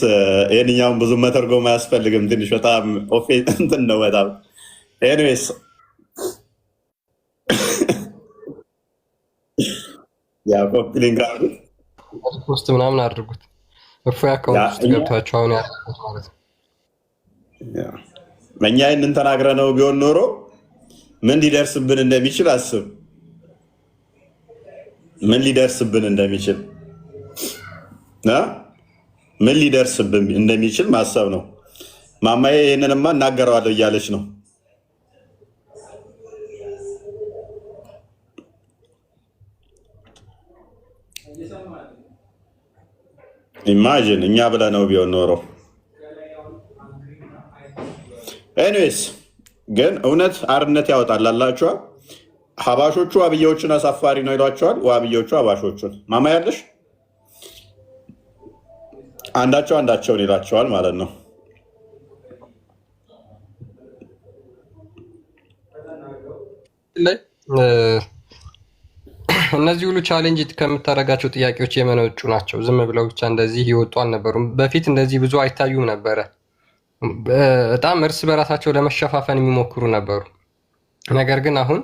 ይሄንኛውን ብዙ መተርጎም አያስፈልግም። ትንሽ በጣም ኦፌንስ እንትን ነው በጣም ኤኒዌይስ ያ ኮፒሊንግ አድርጉት ፖስት ምናምን አድርጉት። እፎይ አካውንት ውስጥ ገብታችሁ አሁን ያደርጉት ማለት ነው። እኛ ይህንን ተናግረነው ቢሆን ኖሮ ምን ሊደርስብን እንደሚችል አስብ። ምን ሊደርስብን እንደሚችል ምን ሊደርስብን እንደሚችል ማሰብ ነው። ማማዬ ይህንንማ እናገረዋለሁ እያለች ነው። ኢማጂን እኛ ብለነው ቢሆን ኖሮ። ኤኒዌይስ ግን እውነት አርነት ያወጣል አላችኋል። ሀባሾቹ ዋብያዎችን አሳፋሪ ነው ይሏቸዋል። ዋብያዎቹ ሀባሾቹን ማማ ያለሽ አንዳቸው አንዳቸውን ይላቸዋል ማለት ነው። እነዚህ ሁሉ ቻሌንጅ ከምታደርጋቸው ጥያቄዎች የመነጩ ናቸው። ዝም ብለው ብቻ እንደዚህ ይወጡ አልነበሩም። በፊት እንደዚህ ብዙ አይታዩም ነበረ። በጣም እርስ በራሳቸው ለመሸፋፈን የሚሞክሩ ነበሩ። ነገር ግን አሁን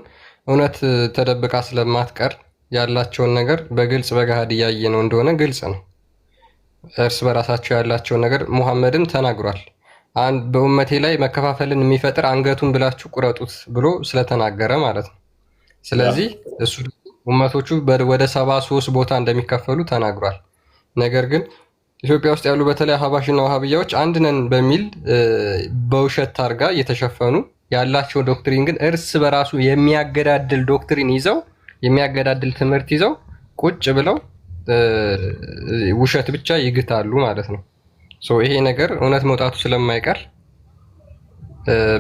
እውነት ተደብቃ ስለማትቀር ያላቸውን ነገር በግልጽ በገሃድ እያየ ነው እንደሆነ ግልጽ ነው። እርስ በራሳቸው ያላቸውን ነገር ሙሐመድም ተናግሯል። በኡመቴ ላይ መከፋፈልን የሚፈጥር አንገቱን ብላችሁ ቁረጡት ብሎ ስለተናገረ ማለት ነው። ስለዚህ እሱ ኡመቶቹ ወደ 73 ቦታ እንደሚከፈሉ ተናግሯል። ነገር ግን ኢትዮጵያ ውስጥ ያሉ በተለይ ሀባሽና ወሃብያዎች አንድ ነን በሚል በውሸት ታርጋ እየተሸፈኑ ያላቸው ዶክትሪን ግን እርስ በራሱ የሚያገዳድል ዶክትሪን ይዘው የሚያገዳድል ትምህርት ይዘው ቁጭ ብለው ውሸት ብቻ ይግታሉ ማለት ነው። ይሄ ነገር እውነት መውጣቱ ስለማይቀር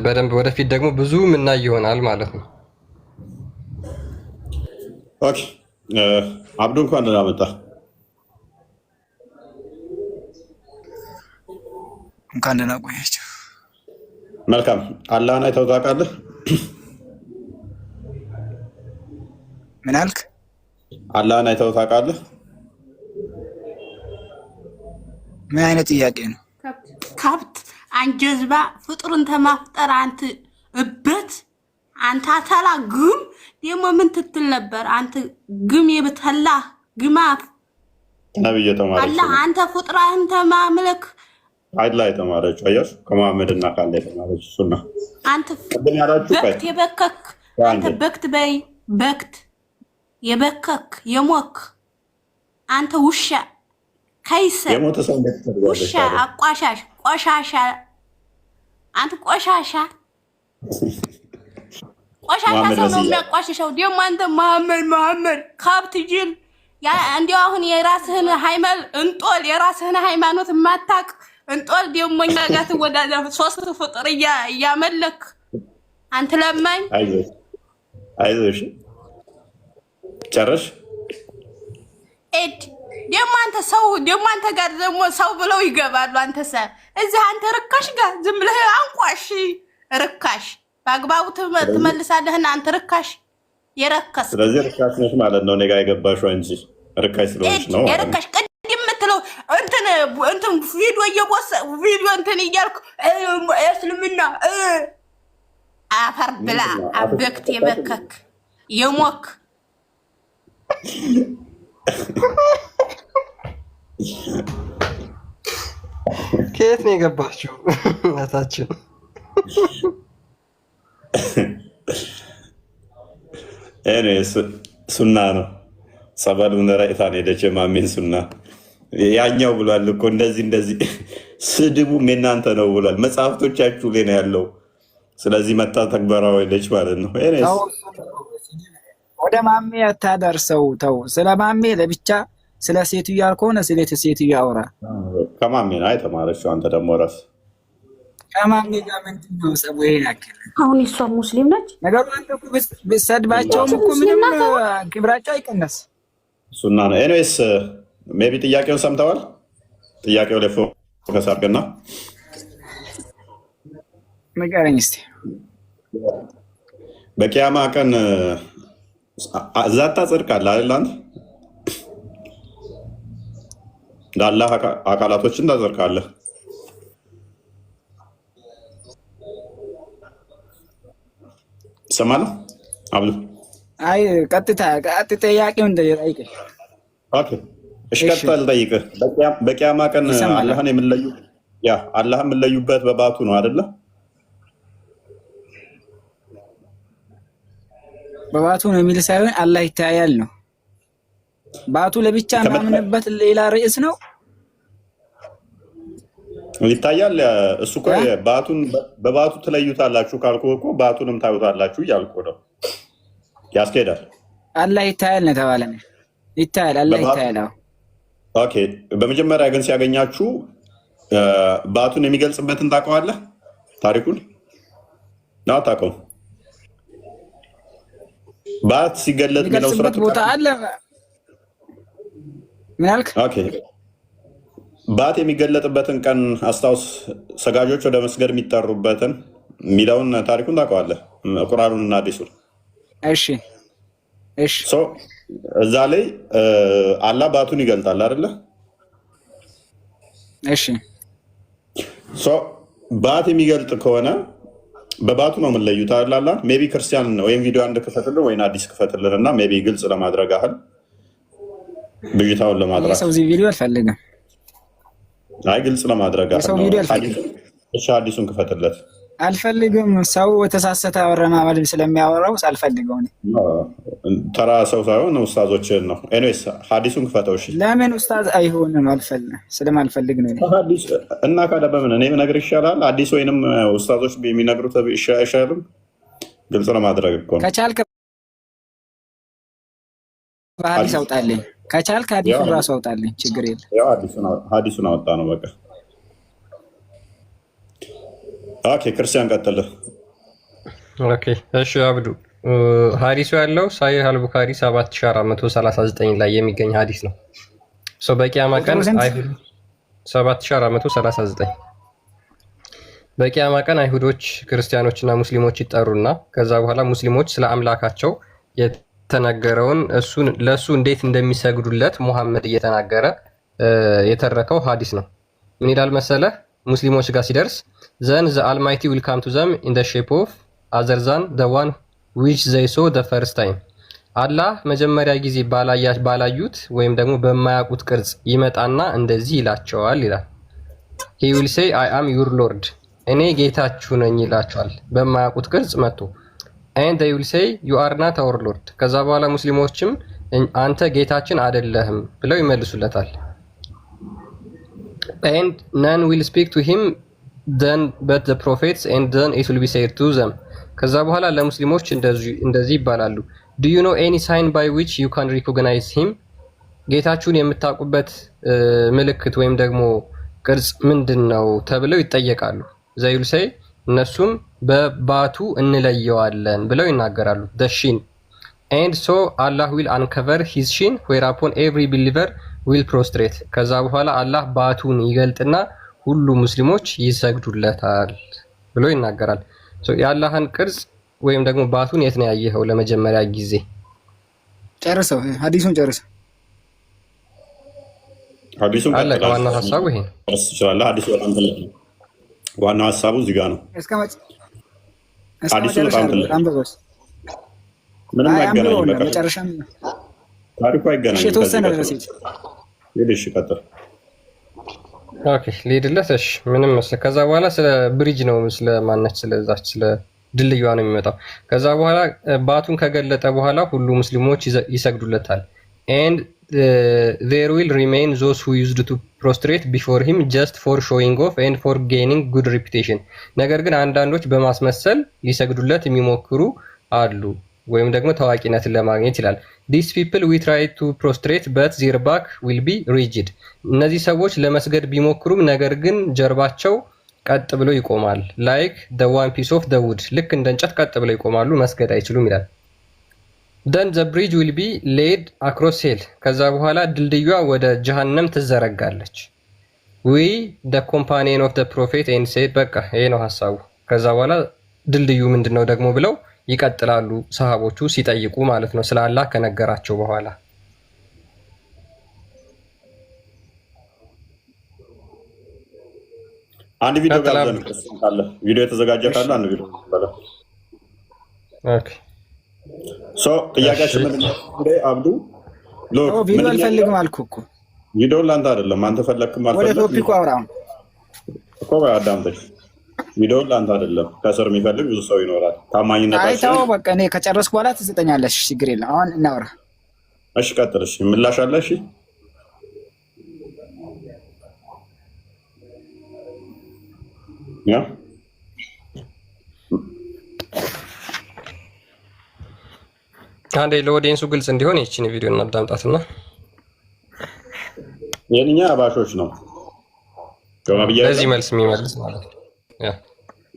በደንብ ወደፊት ደግሞ ብዙ ምናይ ይሆናል ማለት ነው። ኦኬ አብዱ እንኳን ደህና መጣ። እንኳን ደህና ቆያችሁ። መልካም። አላህን አይተኸው ታውቃለህ? ምን አልክ? አላህን አይተኸው ታውቃለህ? ምን አይነት ጥያቄ ነው? ከብት አንጀዝባ ፍጡርን ተማፍጠር አንተ እበት አንተ አተላ ግም ደግሞ ምን ትትል ነበር? አንተ ግም የብተላ ግማፍ ነብይ የተማረች አላህ አንተ ፍጡራን ተማምለክ አይላ የተማረች አያሽ ከመሐመድና ካለ የተማረች ሱና አንተ ቀደም ያላችሁ በክት የበከክ አንተ በክት በይ በክት የበከክ የሞክ አንተ ውሻ ከይሰ የሞተ ሰው ውሻ አቋሻሽ ቆሻሻ አንተ ቆሻሻ ሰው ነው የሚያቋሽሸው። ደግሞ አንተ መሐመድ ከብት ጅል ያ እንዲያው አሁን የራስህን የራስህን ሃይማኖት የማታውቅ እንጦል ደግሞ እኛ ጋር ትወዳደር ሶስት ፍጡር እያመለክ አንተ ለማኝ አይዞሽ ጨረሽ ደግሞ አንተ ሰው ደግሞ አንተ ጋር ደግሞ ሰው ብለው ይገባሉ። አንተ እዚህ አንተ ርካሽ ጋር ዝም ብለህ አንቋሽ ርካሽ በአግባቡ ትመልሳለህና አንተ ርካሽ የረከስ ስለዚህ ርካሽ ነሽ ማለት ነው። እኔ ጋር የገባሽው እንጂ ርካሽ ስለሆንሽ ነው። የረካሽ ቅድም የምትለው እንትን ቪዲዮ እንትን እያልኩ እስልምና አፈር ብላ አበክት የበከክ የሞክ ከየት ነው የገባችው እናታችን? ሱና ነው። ጸበሉን ረእታን ሄደች ማሜን ሱና ያኛው ብሏል እኮ እንደዚህ ስድቡም የእናንተ ነው ብሏል። መጽሐፍቶቻችሁ ላይ ነው ያለው። ስለዚህ መታ ተግበራዊ ሄደች ማለት ነው። ወደ ማሜ አታደርሰው። ተው ስለ ማሜ ለብቻ ስለ ሴትዮ ያልከሆነ ስለ ሴትዮ አውራ። ከማሜ ነው የተማረችው። አንተ ደግሞ ራስ ከማሜ ጋር ምንድን ነው ጸቡ? ይሄን ያክል አሁን እሷ ሙስሊም ነች ነገሩ። አንተ እኮ ብትሰድባቸውም እኮ ምንም ክብራቸው አይቀነስ። ሱና ነው። ኤኒዌይስ ሜቢ ጥያቄውን ሰምተዋል። ጥያቄው ላይ ፎከስ አድርገና ንገረኝ እስኪ። በቂያማ ቀን ዛታ ጽድቃለህ አይደል? አንተ ለአላህ አካላቶችን ታጸድቃለህ። ትሰማለህ አብዱ? አይ ቀጥታ ጥያቄውን ጠይቀኝ። ኦኬ እሺ፣ ቀጥታ ልጠይቅህ። በቂያማ ቀን አላህን የምንለዩበት በባቱ ነው አይደለ? በባቱ ነው የሚል ሳይሆን አላህ ይታያል ነው። ባቱ ለብቻ ማምንበት ሌላ ርዕስ ነው። ይታያል እሱ እኮ በባቱ ትለዩታላችሁ ካልኩ እኮ ባቱንም ታዩታላችሁ እያልኩ ነው። ያስኬዳል። አላህ ይታያል ነው ተባለ። ይታያል፣ አላህ ይታያል። ኦኬ። በመጀመሪያ ግን ሲያገኛችሁ ባቱን የሚገልጽበትን ታውቀዋለህ? ታሪኩን ነው አታውቀውም? ባት ሲገለጥ ነው ሱረት ቦታ አለ። ምን አልክ? ኦኬ። ባት የሚገለጥበትን ቀን አስታውስ። ሰጋጆች ወደ መስገድ የሚጠሩበትን የሚለውን ታሪኩን ታውቀዋለህ? ቁርአኑንና ሐዲሱን። እሺ እዛ ላይ አላህ ባቱን ይገልጣል አይደለ? እሺ ባት የሚገልጥ ከሆነ በባቱ ነው የምንለዩት አላላ። ሜይ ቢ ክርስቲያን ወይም ቪዲዮ አንድ ክፈትልን ወይም አዲስ ክፈትልን እና ሜይ ቢ ግልጽ ለማድረግ ያህል ብዥታውን ለማድረግ ሰው ቪዲዮ አልፈልግም። አይ ግልጽ ለማድረግ ያህል አዲሱን ክፈትለት። አልፈልግም። ሰው የተሳሰተ አረማመድ ስለሚያወራው ሳልፈልገው ነው። ተራ ሰው ሳይሆን ኡስታዞችን ነው። ኤኒዌይስ ሐዲሱን ክፈተው። እሺ ለምን ኡስታዝ አይሆንም? ስለማልፈልግ ነው እና ካለ በምን እኔ ነገር ይሻላል። አዲስ ወይንም ኡስታዞች የሚነግሩት አይሻልም? ግልጽ ለማድረግ እኮ ነው። ከቻልክ በሐዲስ አውጣልኝ። ከቻልክ ሐዲሱን ራሱ አውጣልኝ። ችግር የለም። ያው ሐዲሱን አወጣ ነው በቃ። ኦኬ ክርስቲያን ቀጥል። ኦኬ እሺ አብዱ፣ ሐዲሱ ያለው ሳሂህ አልቡኻሪ 7439 ላይ የሚገኝ ሐዲስ ነው። በቂያማ ቀን አይሁድ 7439 በቂያማ ቀን አይሁዶች ክርስቲያኖችና ሙስሊሞች ይጠሩና ከዛ በኋላ ሙስሊሞች ስለ አምላካቸው የተነገረውን ለእሱ እንዴት እንደሚሰግዱለት ሙሐመድ እየተናገረ የተረከው ሀዲስ ነው። ምን ይላል መሰለህ? ሙስሊሞች ጋር ሲደርስ ዘን ዘ አልማይቲ ዊል ካም ቱ ዘም ኢን ዘ ሼፕ ኦፍ አዘር ዛን ዘ ዋን ዊች ዘይ ሶ ዘ ፈርስት ታይም። አላህ መጀመሪያ ጊዜ ባላዩት ወይም ደግሞ በማያውቁት ቅርጽ ይመጣና እንደዚህ ይላቸዋል ይላል። he will say I am your lord እኔ ጌታችሁ ነኝ ይላቸዋል በማያውቁት ቅርጽ መጥቶ and they will say you are not our lord። ከዛ በኋላ ሙስሊሞችም አንተ ጌታችን አይደለህም ብለው ይመልሱለታል። and none will speak to him then but the prophets and then it will be said to them። ከዛ በኋላ ለሙስሊሞች እንደዚህ ይባላሉ do you know any sign by which you can recognize him? ጌታችሁን የምታውቁበት ምልክት ወይም ደግሞ ቅርጽ ምንድነው ተብለው ይጠየቃሉ። they will say እነሱም በባቱ እንለየዋለን ብለው ይናገራሉ the shin and so Allah will uncover his shin whereupon every believer will prostrate። ከዛ በኋላ አላህ ባቱን ይገልጥና ሁሉ ሙስሊሞች ይሰግዱለታል ብሎ ይናገራል። የአላህን ቅርጽ ወይም ደግሞ ባቱን የት ነው ያየኸው ለመጀመሪያ ጊዜ? ጨርሰው ሐዲሱን ጨርሰው ሐዲሱን አለቀ። ዋናው ሐሳቡ ይሄ ነው። ይችላል ሐዲሱ በጣም ትልቅ ነው። ዋናው ሐሳቡ እዚህ ጋር ነው። ሐዲሱ በጣም ትልቅ ነው። ምንም አይገናኝም። በቃ መጨረሻም ታሪኩ አይገናኝም። እሺ ተወሰነ ድረስ ሄደሽ ቀጥል። ኦኬ ሊድለሽ እሺ ምንም መስለ ከዛ በኋላ ስለ ብሪጅ ነው ስለ ማነች ስለዛች ስለ ድልድዩዋ ነው የሚመጣው። ከዛ በኋላ ባቱን ከገለጠ በኋላ ሁሉ ሙስሊሞች ይሰግዱለታል and there will remain those who used to prostrate before him just for showing off and for gaining good reputation። ነገር ግን አንዳንዶች በማስመሰል ሊሰግዱለት የሚሞክሩ አሉ ወይም ደግሞ ታዋቂነትን ለማግኘት ይላል። these people we try to prostrate but their back will be rigid። እነዚህ ሰዎች ለመስገድ ቢሞክሩም ነገር ግን ጀርባቸው ቀጥ ብሎ ይቆማል like the one piece of the wood ልክ እንደ እንጨት ቀጥ ብሎ ይቆማሉ መስገድ አይችሉም ይላል። then the bridge will be laid across hell ከዛ በኋላ ድልድዩዋ ወደ ጀሃነም ትዘረጋለች። we the companion of the prophet and said በቃ ይሄ ነው ሐሳቡ። ከዛ በኋላ ድልድዩ ምንድነው ደግሞ ብለው ይቀጥላሉ ሰሃቦቹ ሲጠይቁ ማለት ነው ስለ አላህ ከነገራቸው በኋላ። አንድ ቪዲዮ ጋብዘን ካለ ቪዲዮ የተዘጋጀ ካለ አንድ ቪዲዮ ባለ ኦኬ ሶ ጥያቄያችን ምንድን ነው አብዱ? ሎክ ቪዲዮ አልፈልግም አልኩ እኮ ቪዲዮ ላንተ አይደለም አንተ ፈለክም አልፈለክም ወደ ቶፒኩ አውራው እኮ አዳምጠኝ። ቪዲዮ ላንተ አይደለም ከስር የሚፈልግ ብዙ ሰው ይኖራል። ታማኝነታችን አይታው በቃ እኔ ከጨረስኩ በኋላ ትሰጠኛለሽ ችግር የለም። አሁን እናውራ። እሺ ቀጥል። እሺ ምላሽ አለ? እሺ ያ አንዴ ለኦዲየንሱ ግልጽ እንዲሆን ይህችን ቪዲዮ እናዳምጣትና የኛ አባሾች ነው ለዚህ መልስ የሚመልስ ማለት ነው። ያ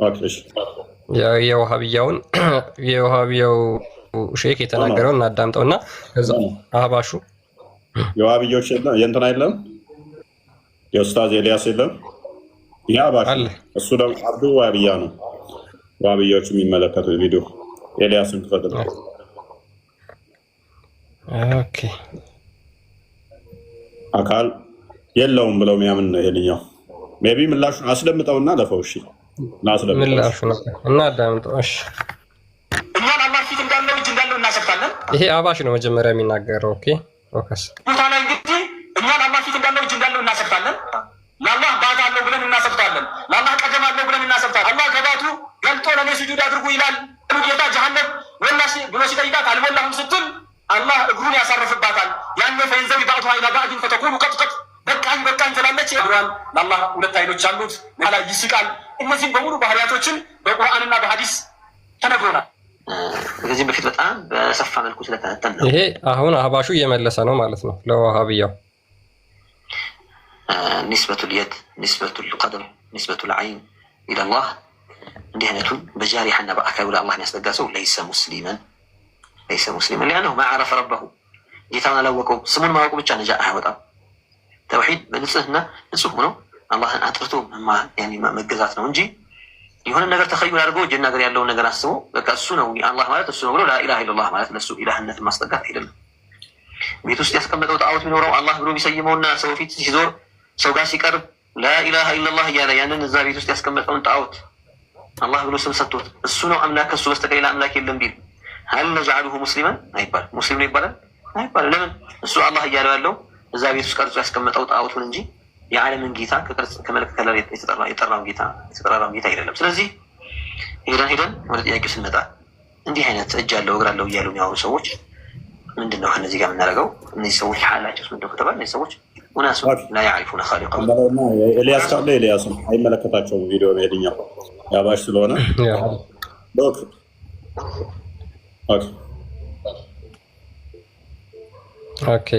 ኦኬ እሺ የውሃቢያው ሼክ የተናገረውን እናዳምጠውና ከዛ አባሹ የውሃቢዮች የእንትን አይደለም የኡስታዝ ኤልያስ የለም ያ አባሹ እሱ ደግሞ አብዱ ዋሃቢያ ነው። ዋሃቢዮች የሚመለከተው ቪዲዮ ኤልያስን ክፈትል። ኦኬ አካል የለውም ብለው የሚያምን ነው ይሄንኛው። ሜቢ ምላሹን አስደምጠውና ለፈው። እሺ ምላሹ ነው እና አዳምጠው። እሺ እኛን አላህ ፊት እንዳለው እጅ እንዳለው እናሰብታለን። ይሄ አባሽ ነው መጀመሪያ የሚናገረው። ኦኬ ፎከስ ቦታ ላይ እንግዲህ እኛን አላህ ፊት እንዳለው እጅ እንዳለው እናሰብታለን። ለአላህ ባት አለው ብለን እናሰብታለን። ለአላህ ቀደም አለው ብለን እናሰብታለን። አላህ ከባቱ ገልጦ ለኔ ስጁድ አድርጉ ይላል። ጌታ ጀሃነም ወላሂ ብሎ ሲጠይቃት አልሞላሁም ስትል አላህ እግሩን ያሳርፍባታል። ያኔ ፈንዘብ ባቱ አይላ ባዲን ፈተኩኑ ቀጥቀጥ በቃኝ በቃኝ ትላለች። እግሯን ለአላህ ሁለት አይኖች አሉት ኋላ ይስቃል። እነዚህም በሙሉ ባህሪያቶችን በቁርአንና በሐዲስ ተነግሮናል። ከዚህ በፊት በጣም በሰፋ መልኩ ስለተነተን ነው። ይሄ አሁን አህባሹ እየመለሰ ነው ማለት ነው ለዋሃብያው። ኒስበቱል የድ ኒስበቱል ቀድም ኒስበቱል ዐይን ኢለላህ እንዲህ አይነቱን በጃሪሐና በአካሉ ለአላህ የሚያስጠጋ ሰው ለይሰ ሙስሊመን ሊአነሁ ማ ዐረፈ ረበሁ ጌታውን አላወቀው። ስሙን ማወቁ ብቻ ነጃ አያወጣም። ተውሒድ በንጽህና ንጹህ ሆኖ አላህን አጥርቶ መገዛት ነው እንጂ የሆነ ነገር ተኸዩል አድርጎ ጀና ሀገር ያለውን ነገር አስቦ በቃ እሱ ነው አላህ ማለት እሱ ነው ብሎ ላኢላሃ ኢለላህ ማለት ለሱ ኢላህነትን ማስጠጋት አይደለም። ቤት ውስጥ ያስቀመጠው ጣዖት ቢኖረው አላህ ብሎ ቢሰይመውና ሰው ፊት ሲዞር ሰው ጋር ሲቀርብ ላኢላሃ ኢለላህ እያለ ያንን እዛ ቤት ውስጥ ያስቀመጠውን ጣዖት አላህ ብሎ ስም ሰጥቶት እሱ ነው አምላክ ከሱ በስተቀር ሌላ አምላክ የለም ቢል ሀል ነጅዐሉሁ ሙስሊመን አይባልም። ሙስሊም ነው ይባላል አይባልም። ለምን? እሱ አላህ እያለው ያለው እዛ ቤት ውስጥ ቀርጾ ያስቀመጠው ጣዖቱን እንጂ የዓለምን ጌታ ከቅርጽ ከመልክ ከለር የጠራውን ጌታ አይደለም። ስለዚህ ሄደን ወደ ጥያቄው ስንመጣ እንዲህ አይነት እጅ አለው እግር አለው እያሉ የሚያወሩ ሰዎች ምንድን ነው ከእነዚህ ጋር የምናደርገው? እነዚህ ሰዎች ሓላቸው ምንድን ነው ከተባለ እነዚህ ሰዎች ሙናሱ ላ ያዕሪፉነ ኻሊቀሁም። ኤልያስ ካለ ኤልያስም አይመለከታቸውም። ቪዲዮ ሄድኛው ያባሽ ስለሆነ ኦኬ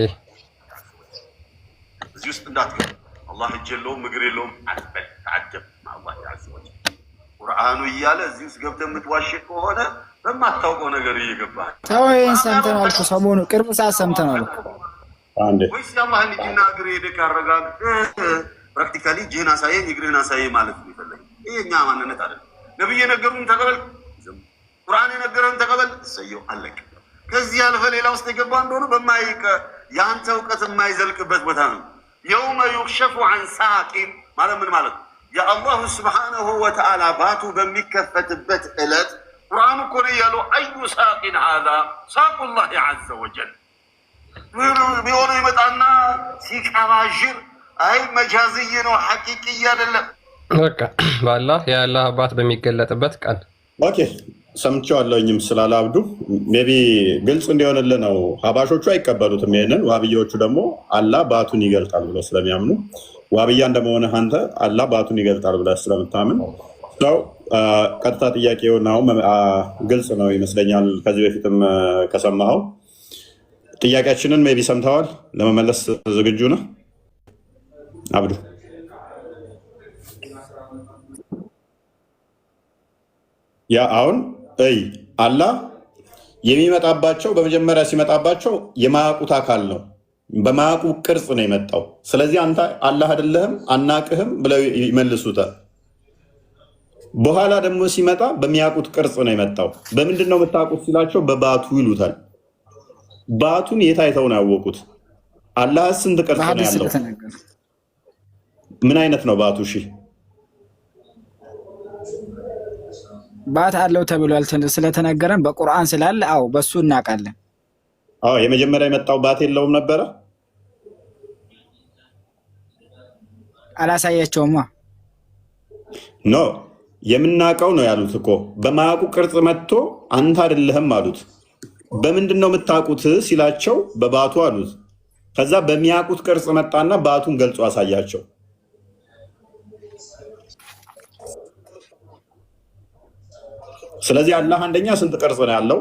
እዚህ ውስጥ እንዳትገባ። አላህ እጅ የለውም እግር የለውም አትበል። ተዓጀብ አላህ ዐዘ ወጀል ቁርአኑ እያለ እዚህ ውስጥ ገብተህ የምትዋሽ ከሆነ በማታውቀው ነገር እየገባህ ተው። ይሄን ሰምተናል እኮ ሰሞኑን ቅርብ ሰዓት ሰምተናል እኮ አንዴ ወይስ የአላህን እጅና እግር ሄደህ ካረጋግጠህ ፕራክቲካሊ እጅህን አሳየኝ እግርህን አሳየኝ ማለት ነው የፈለገው። ይሄ እኛ ማንነት አይደለም። ነብይ የነገሩን ተቀበል፣ ቁርአን የነገረን ተቀበል፣ እሰየው አለቀ። ከዚህ ያለፈ ሌላ ውስጥ የገባ እንደሆነ በማይቀ የአንተ እውቀት የማይዘልቅበት ቦታ ነው። የውመ ዩክሸፉ ዐን ሳቂን ማለት ምን ማለት ነው? የአላሁ ስብሓነሁ ወተዓላ ባቱ በሚከፈትበት ዕለት ቁርአኑ እኮ ነው ያለው አዩ ሳቂን ሀዛ ሳቁላህ ዐዘ ወጀል ቢሆነ ይመጣና ሲቀባዥር አይ መጃዝይ ነው ሐቂቅይ አይደለም። በቃ በአላህ የአላህ አባት በሚገለጥበት ቀን ኦኬ ሰምቼዋለሁኝም ስላለ አብዱ ሜቢ ግልጽ እንዲሆንልህ ነው። ሀባሾቹ አይቀበሉትም ይሄንን። ዋብያዎቹ ደግሞ አላህ ባቱን ይገልጣል ብለው ስለሚያምኑ ዋብያ እንደመሆንህ አንተ አላህ ባቱን ይገልጣል ብለህ ስለምታምን ሰው ቀጥታ ጥያቄውን አሁን ግልጽ ነው ይመስለኛል። ከዚህ በፊትም ከሰማኸው ጥያቄያችንን ሜቢ ሰምተዋል። ለመመለስ ዝግጁ ነህ አብዱ? ያ አሁን አላህ የሚመጣባቸው በመጀመሪያ ሲመጣባቸው የማያውቁት አካል ነው፣ በማያውቁ ቅርጽ ነው የመጣው። ስለዚህ አንተ አላህ አይደለህም አናቅህም ብለው ይመልሱታል። በኋላ ደግሞ ሲመጣ በሚያውቁት ቅርጽ ነው የመጣው። በምንድን ነው የምታውቁት ሲላቸው በባቱ ይሉታል። ባቱን የት አይተው ነው ያወቁት? አላህ ስንት ቅርጽ ነው ያለው? ምን አይነት ነው ባቱ? እሺ ባት አለው ተብሏል ስለተነገረን በቁርአን ስላለ አው በሱ እናውቃለን። አዎ የመጀመሪያ የመጣው ባት የለውም ነበረ? አላሳያቸውማ። ኖ የምናውቀው ነው ያሉት እኮ። በማያውቁ ቅርጽ መጥቶ አንተ አይደለህም አሉት። በምንድን ነው የምታውቁት ሲላቸው በባቱ አሉት። ከዛ በሚያውቁት ቅርጽ መጣና ባቱን ገልጾ አሳያቸው። ስለዚህ አላህ አንደኛ ስንት ቅርጽ ነው ያለው?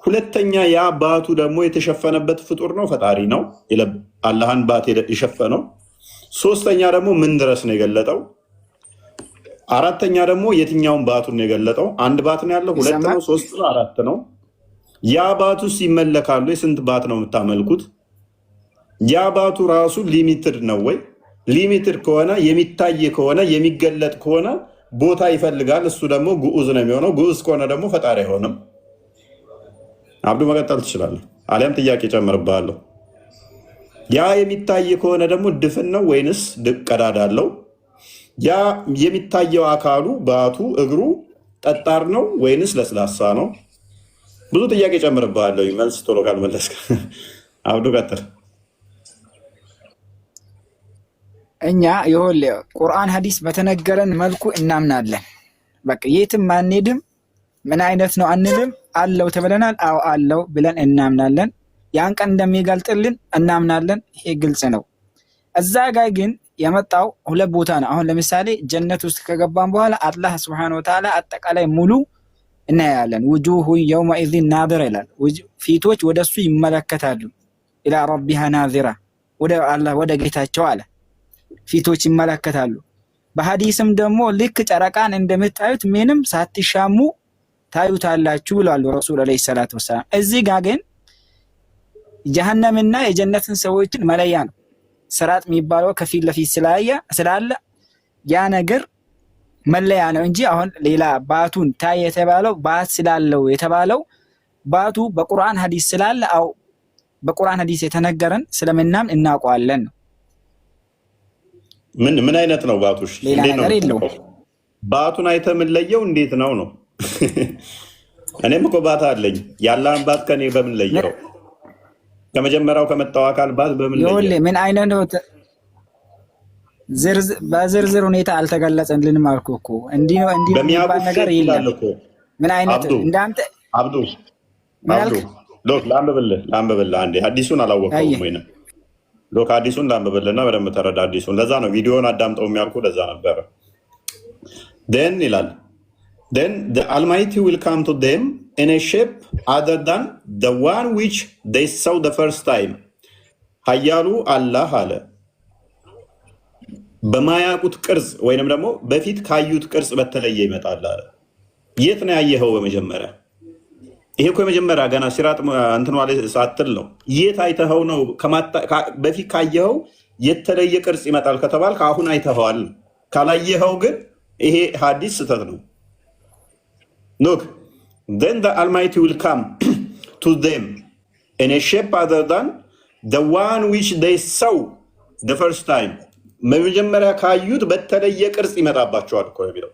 ሁለተኛ ያ ባቱ ደግሞ የተሸፈነበት ፍጡር ነው፣ ፈጣሪ ነው አላህን ባት የሸፈነው። ሶስተኛ ደግሞ ምን ድረስ ነው የገለጠው? አራተኛ ደግሞ የትኛውን ባቱን ነው የገለጠው? አንድ ባት ነው ያለው? ሁለት ነው? ሶስት ነው? አራት ነው? ያ ባቱስ ይመለካሉ? የስንት ባት ነው የምታመልኩት? ያ ባቱ ራሱ ሊሚትድ ነው ወይ? ሊሚትድ ከሆነ የሚታይ ከሆነ የሚገለጥ ከሆነ ቦታ ይፈልጋል። እሱ ደግሞ ግዑዝ ነው የሚሆነው። ግዑዝ ከሆነ ደግሞ ፈጣሪ አይሆንም። አብዱ መቀጠል ትችላለህ፣ አሊያም ጥያቄ ጨምርብሃለሁ። ያ የሚታይ ከሆነ ደግሞ ድፍን ነው ወይንስ ቀዳዳ አለው? ያ የሚታየው አካሉ ባቱ እግሩ ጠጣር ነው ወይንስ ለስላሳ ነው? ብዙ ጥያቄ ጨምርብሃለሁ። መልስ ቶሎ ካልመለስክ አብዱ ቀጥል። እኛ ይኸውልህ ቁርአን ሐዲስ በተነገረን መልኩ እናምናለን። በቃ የትም አንሄድም። ምን አይነት ነው አንልም። አለው ተብለናል። አዎ አለው ብለን እናምናለን። ያን ቀን እንደሚገልጥልን እናምናለን። ይሄ ግልጽ ነው። እዛ ጋር ግን የመጣው ሁለት ቦታ ነው። አሁን ለምሳሌ ጀነት ውስጥ ከገባን በኋላ አላህ ሱብሓነሁ ወተዓላ አጠቃላይ ሙሉ እናያለን። ውጁሁ የውመኢዚን ናዚራ ይላል። ፊቶች ወደሱ ይመለከታሉ። ኢላ ረቢሃ ናዚራ፣ ወደ አላህ ወደ ጌታቸው አለ ፊቶች ይመለከታሉ። በሐዲስም ደግሞ ልክ ጨረቃን እንደምታዩት ምንም ሳትሻሙ ታዩታላችሁ ብለዋል ረሱል አለይሂ ሰላቱ ወሰላም። እዚህ ጋር ግን ጀሃነምና የጀነትን ሰዎችን መለያ ነው። ስራጥ የሚባለው ከፊት ለፊት ስላለ ያ ነገር መለያ ነው እንጂ አሁን ሌላ ባቱን ታይ የተባለው ባት ስላለው የተባለው ባቱ በቁርአን ሐዲስ ስላለ አው በቁርአን ሐዲስ የተነገረን ስለምናምን እናውቀዋለን ነው። ምን አይነት ነው ባቱሽ? እንዴት ነው ባቱን አይተህ ምን ለየው? እንዴት ነው ነው? እኔም እኮ ባት አለኝ። ያላህን ባት ከኔ በምን ለየው? ከመጀመሪያው ከመጣው አካል ባት በምን ለየው? ምን አይነት ነው? በዝርዝር ሁኔታ አልተገለጸልንም አልኩህ እኮ። እንዲህ ነው የሚባል ነገር የለም። ምን አይነት እንዳንተ አብዱ ሎክ ላንብብልህ አንዴ። ሐዲሱን አላወቀውም ወይ ነው? ሎክ ሐዲሱን ላንብብልህና በደንብ ተረዳ ሐዲሱን። ለዛ ነው ቪዲዮውን አዳምጠው የሚያልኩ ለዛ ነበረ። then ይላል then the Almighty will come to them in a shape other than the one which they saw the first time ኃያሉ አላህ አለ በማያውቁት ቅርጽ ወይንም ደግሞ በፊት ካዩት ቅርጽ በተለየ ይመጣል አለ። የት ነው ያየኸው? በመጀመሪያ ይሄ እኮ የመጀመሪያ ገና ሲራጥ እንትን ማለት ሳትል ነው። የት አይተኸው ነው? በፊት ካየኸው የተለየ ቅርጽ ይመጣል ከተባል አሁን አይተኸዋል። ካላየኸው ግን ይሄ ሐዲስ ስህተት ነው። look then the Almighty will come to them in a shape other than the one which they saw the first time በመጀመሪያ ካዩት በተለየ ቅርጽ ይመጣባቸዋል እኮ የሚለው።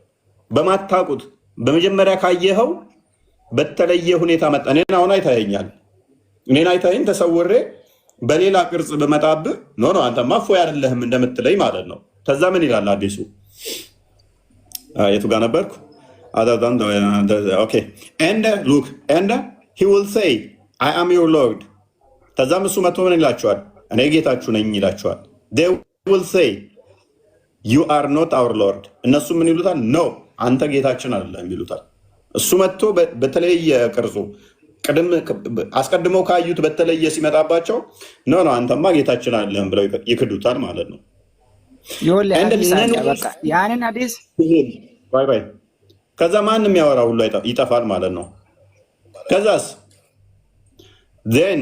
በማታውቁት በመጀመሪያ ካየኸው በተለየ ሁኔታ መጣ። እኔን አሁን አይታየኛል። እኔን አይታየኝ ተሰውሬ በሌላ ቅርጽ በመጣብህ ኖ አንተማ እፎይ አይደለህም እንደምትለኝ ማለት ነው። ከዛ ምን ይላል አዲሱ? የቱ ጋር ነበርኩ? okay and look and he will say I am your Lord። ከዛም እሱ መጥቶ ምን ይላቸዋል? እኔ ጌታችሁ ነኝ ይላቸዋል። they will say you are not our Lord። እነሱ ምን ይሉታል? no አንተ ጌታችን አይደለም ይሉታል። እሱ መጥቶ በተለየ ቅርጹ አስቀድመው ካዩት በተለየ ሲመጣባቸው ኖ አንተማ ጌታችን አይደለም ብለው ይክዱታል ማለት ነው። ያንን ሐዲስ ባይ ከዛ ማንም ያወራ ሁሉ ይጠፋል ማለት ነው። ከዛስ then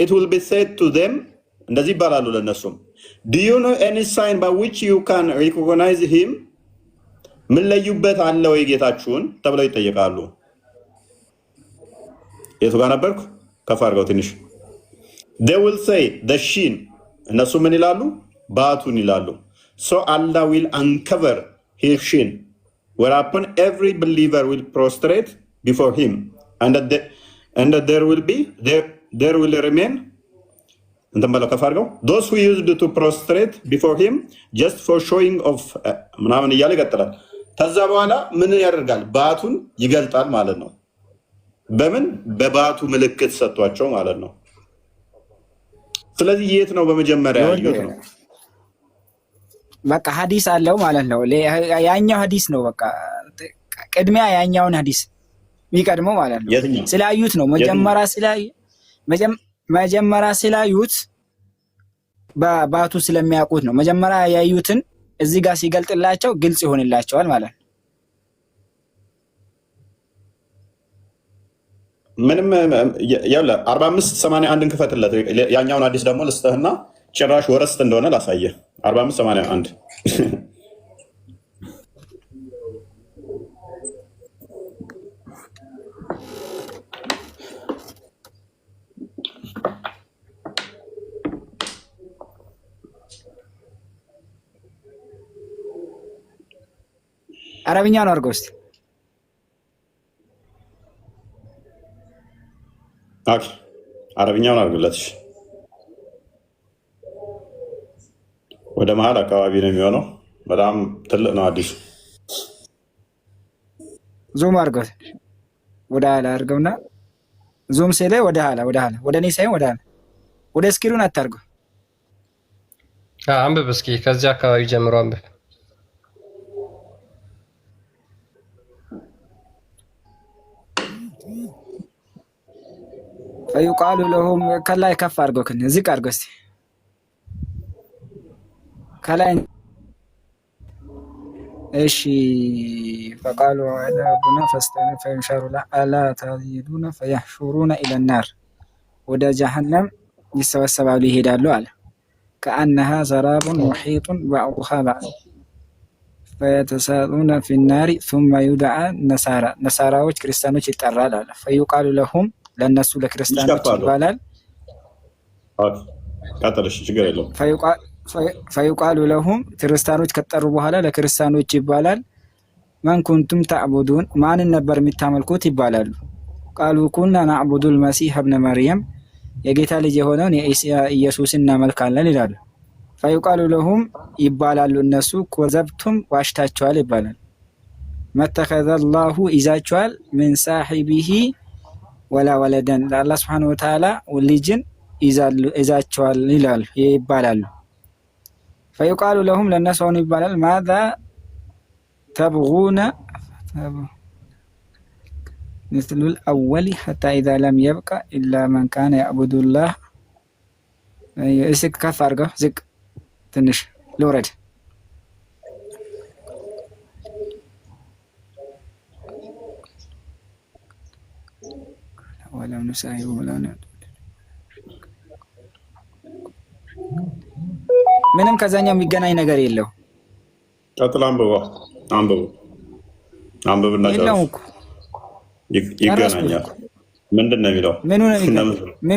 it will be said to them እንደዚህ ይባላሉ ለነሱም do you know any sign by which you can recognize him? ምን ለዩበት አለ ወይ ጌታችሁን ተብለው ይጠየቃሉ። የቱ ጋር ነበርኩ? ከፍ አድርገው ትንሽ they will say the shin እነሱ ምን ይላሉ? ባቱን ይላሉ። so Allah will uncover his shin whereupon every believer will prostrate before him and there will remain እንትን በለው ከፍ አድርገው those who used to prostrate before him just for showing of ምናምን እያለ ይቀጥላል። ከዛ በኋላ ምን ያደርጋል? ባቱን ይገልጣል ማለት ነው። በምን በባቱ ምልክት ሰጥቷቸው ማለት ነው። ስለዚህ የት ነው በመጀመሪያ ያየሁት ነው? በቃ ሐዲስ አለው ማለት ነው። ያኛው ሐዲስ ነው በቃ ቅድሚያ ያኛውን ሐዲስ የሚቀድመው ማለት ነው። ስላዩት ነው መጀመሪያ ስላዩት በባቱ ስለሚያውቁት ነው። መጀመሪያ ያዩትን እዚህ ጋር ሲገልጥላቸው ግልጽ ይሆንላቸዋል ማለት ነው። ምንም ያለ 4581 ክፈትለት። ያኛውን ሐዲስ ደግሞ ልስጥህና ጭራሽ ወረስት እንደሆነ ላሳየህ። 4581 አረብኛ ነው አድርገው እስኪ። ኦኬ አረብኛውን አድርግለት። ወደ መሀል አካባቢ ነው የሚሆነው። በጣም ትልቅ ነው አዲሱ። ዙም አድርገው ወደ ኋላ አድርገውና ዙም ሲለኝ ወደ ኋላ ወደ እኔ ሳይሆን ወደ ኋላ ወደ ስክሪኑን አታርገው። አንብብ እስኪ ከዚህ አካባቢ ጀምሮ አንብብ። ፈዩቃሉ ለሁም ከላይ ከፍ አድርገው ዝቅ አድርገው እስኪ ከላይ እሺ። ፈቃሉ አላቡና ፈይንሸሩ አላ ተዚዱነ ፈየሕሹሩነ ኢለናር ወደ ጀሀነም ይሰበሰባሉ ይሄዳሉ አለ። ከአነሃ ሰራቡን ሙሒጡን ባዕዱሃ ባዕድ ፈየተሳጡነ ፊናሪ ثم يدعى ነሳራዎች ክርስቲያኖች ይጠራል አለ። ፈዩቃሉ ለሁም ለነሱ ለክርስቲያኖች ይባላል። ፈዩቃሉ ለሁም ክርስቲያኖች ከጠሩ በኋላ ለክርስቲያኖች ይባላል። መን ኩንቱም ተዕቡዱን ማንን ነበር የሚታመልኩት ይባላሉ። ቃሉ ኩና ናዕቡዱል መሲህ እብነ መርየም የጌታ ልጅ የሆነውን ኢየሱስን እናመልካለን ይላሉ። ፈዩቃሉ ለሁም ይባላሉ እነሱ ኮዘብቱም ዋሽታችኋል ይባላል። መተኸዘ ላሁ ይዛችኋል ምን ሳሒቢሂ ወላ ወለደን ለአላህ ሱብሓነሁ ወተዓላ ልጅን ይዛችኋል ይላሉ ይባላሉ። ፈዩቃሉ ለሁም ለእነሱ አሁን ይባላል ማዛ ተብጉነ ምስሉል አወሊ ሐታ ኢዛ ለም የብቀ ኢላ መን ካነ ያዕቡዱላህ። እስኪ ከፍ አድርገው ዝቅ ትንሽ ልውረድ። ምንም ከዛኛው የሚገናኝ ነገር የለው። ቀጥል፣ አንብብና ይገናኛል። ምንድን ነው የሚለው? ምኑ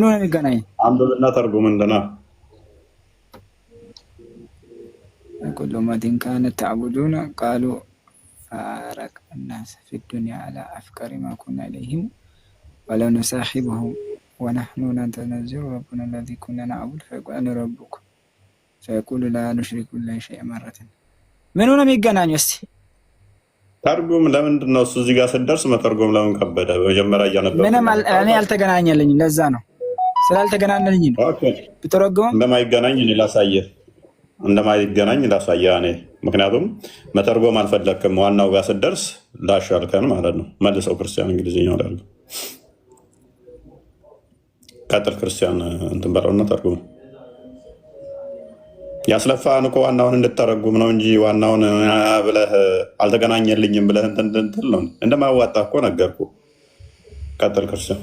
ነው የሚገናኝ? አንብብና ተርጉም። እንደና ኩሉ ማቲን ካነት ተዕቡዱነ ቃሉ ፋረቅ ናስ ፊ ዱንያ አላ አፍቃሪ ማ ኩና ኢለይሂም ወለው ኑሳሒቡሁም ወነሕኑ ነተነዘሉ ረቡና አለዚ ኩና ነዕቡድ ፈየቁሉ አነ ረቡኩም ፈየቁሉ ላ ኑሽሪኩ ቢላሂ ሸይአን መረትን። ምኑ ነው የሚገናኙ? እስቲ ተርጉም። ለምንድን ነው እሱ እዚህ ጋር ስትደርስ መተርጎም ለምን ከበደ? መጀመሪያ እያነበብኩ ምንም እኔ አልተገናኘልኝም። ለዛ ነው ስላልተገናኘልኝ ነው ብትረጉም እንደማይገናኝ እኔ ላሳየህ እንደማይገናኝ ላሳየህ እኔ። ምክንያቱም መተርጎም አልፈለክም። ዋናው ጋር ስትደርስ ላሻልከን ማለት ነው። መልሰው ክርስቲያን እንግሊዝኛው ላይ አለ። ቀጥል ክርስቲያን እንትን በለውና ተርጉም። ያስለፋህን እኮ ዋናውን እንድተረጉም ነው እንጂ ዋናውን ብለህ አልተገናኘልኝም ብለህ እንትን ነው እንደማያዋጣ እኮ ነገርኩህ። ቀጥል ክርስቲያን።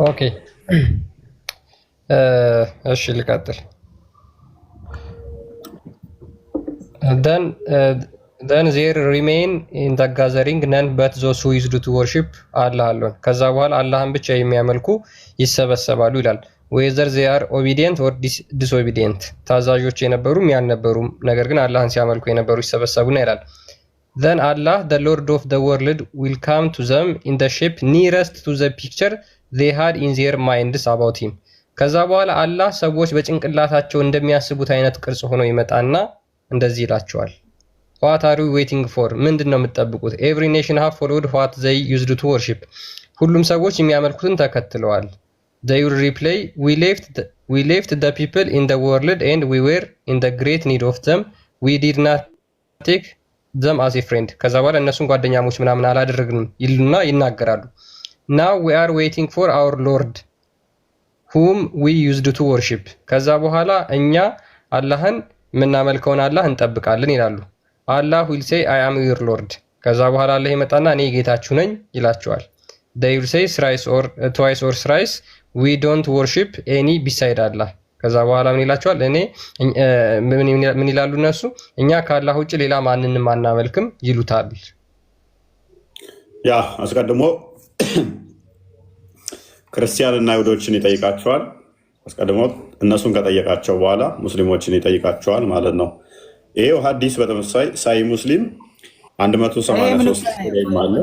ኦኬ እሺ ልቀጥል። then there remain in the gathering none but those who used to worship Allah alone። ከዛ በኋላ አላህን ብቻ የሚያመልኩ ይሰበሰባሉ ይላል። whether they are obedient or disobedient ታዛዦች የነበሩም ያልነበሩም ነገር ግን አላህን ሲያመልኩ የነበሩ ይሰበሰቡና ይላል። then Allah the Lord of the world will come to them in the shape nearest to the picture they had in their minds about him። ከዛ በኋላ አላህ ሰዎች በጭንቅላታቸው እንደሚያስቡት አይነት ቅርጽ ሆኖ ይመጣና እንደዚህ ይላቸዋል። what are you waiting for? ምንድነው የምትጠብቁት? every nation have followed what they used to worship። ሁሉም ሰዎች የሚያመልኩትን ተከትለዋል። they will reply we left the people in the world and we were in the great need of them we did not take them as a friend። ከዛ በኋላ እነሱን ጓደኛሞች ምናምን አላደረግንም ይሉና ይናገራሉ። now we are waiting for our Lord whom we used to worship። ከዛ በኋላ እኛ አላህን ምናመልከውን አላህ እንጠብቃለን ይላሉ። አላህ will say I am your Lord። ከዛ በኋላ አላህ ይመጣና እኔ ጌታችሁ ነኝ ይላቸዋል። they will say thrice or twice or thrice we don't worship any beside Allah። ከዛ በኋላ ምን ይላቸዋል? ምን ይላሉ እነሱ? እኛ ከአላህ ውጭ ሌላ ማንንም አናመልክም ይሉታል። ያ አስቀድሞ ክርስቲያንና አይሁዶችን ይጠይቃቸዋል። አስቀድሞ እነሱን ከጠየቃቸው በኋላ ሙስሊሞችን ይጠይቃቸዋል ማለት ነው። ይሄው ሐዲስ በተመሳሳይ ሳይ ሙስሊም 183 አለ።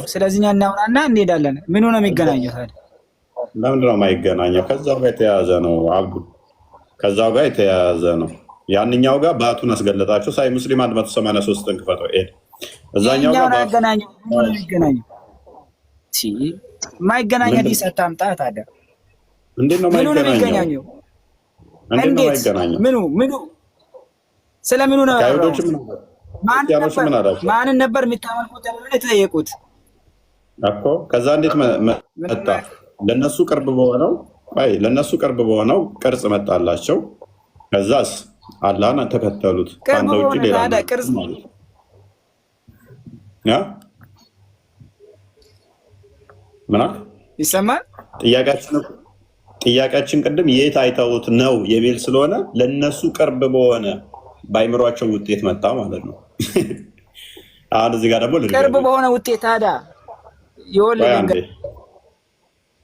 ስለዚህኛው እናውራና እንሄዳለን። ምኑ ነው የሚገናኘው ታዲያ? ለምንድን ነው የማይገናኘው? ከዛው ጋር የተያያዘ ነው አብዱ፣ ከዛው ጋር የተያያዘ ነው። ያንኛው ጋር ባቱን አስገለጣቸው። ሳይ ሙስሊም 183 እንክፈተው። እዛኛው ጋር ባገናኘው ምኑ ነው የሚገናኘው? ማይገናኝ ሐዲስ አታምጣ ታዲያ። እንዴት ነው የማይገናኘው? እንዴት ነው የማይገናኘው? ምኑ ስለምኑ ነው? ማንን ነበር የሚታመልኩት ተብሎ የተጠየቁት እኮ። ከዛ እንዴት መጣ? ለነሱ ቅርብ በሆነው ቅርጽ መጣላቸው። ከዛስ አላህን ተከተሉት። ከአንተ ውጭ ሌላ ቅርጽ ምን ይሰማል? ጥያቄያችን ቅድም የት አይተውት ነው የሚል ስለሆነ ለነሱ ቅርብ በሆነ በአይምሯቸው ውጤት መጣ ማለት ነው። አሁን እዚህ ጋር ደግሞ ቅርብ በሆነ ውጤት ታዲያ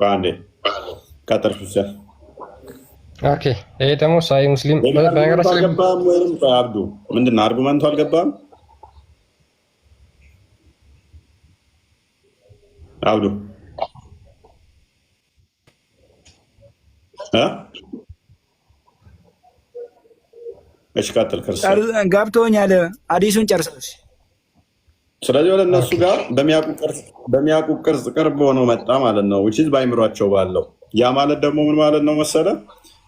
አንዴ ቀጥርኩ። ኦኬ ይሄ ደግሞ ሳይ ሙስሊም በነገራችን አልገባም ወይም አብዱ ምንድነው አርጉመንቱ አልገባም? አብዱ እሺ ቀጥል። ክርስቲያን ገብቶኛል። አዲሱን ጨርሰሽ ስለዚህ ወደ እነሱ ጋር በሚያውቁ ቅርጽ ቅርብ ሆኖ መጣ ማለት ነው። which is ባይምሯቸው ባለው ያ ማለት ደግሞ ምን ማለት ነው መሰለ?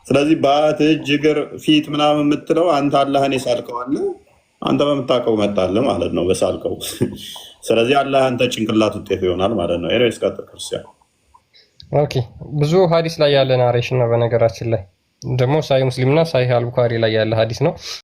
ስለዚህ ባት እጅ እግር ፊት ምናምን የምትለው አንተ አላህን የሳልከዋል አንተ በምታውቀው መጣልህ ማለት ነው በሳልከው። ስለዚህ አላህ አንተ ጭንቅላት ውጤት ይሆናል ማለት ነው። ኤሬስ ቀጥል ክርስቲያን። ኦኬ ብዙ ሀዲስ ላይ ያለ ናሬሽን ነው። በነገራችን ላይ ደግሞ ሳይ ሙስሊምና ሳይ አልቡኻሪ ላይ ያለ ሀዲስ ነው።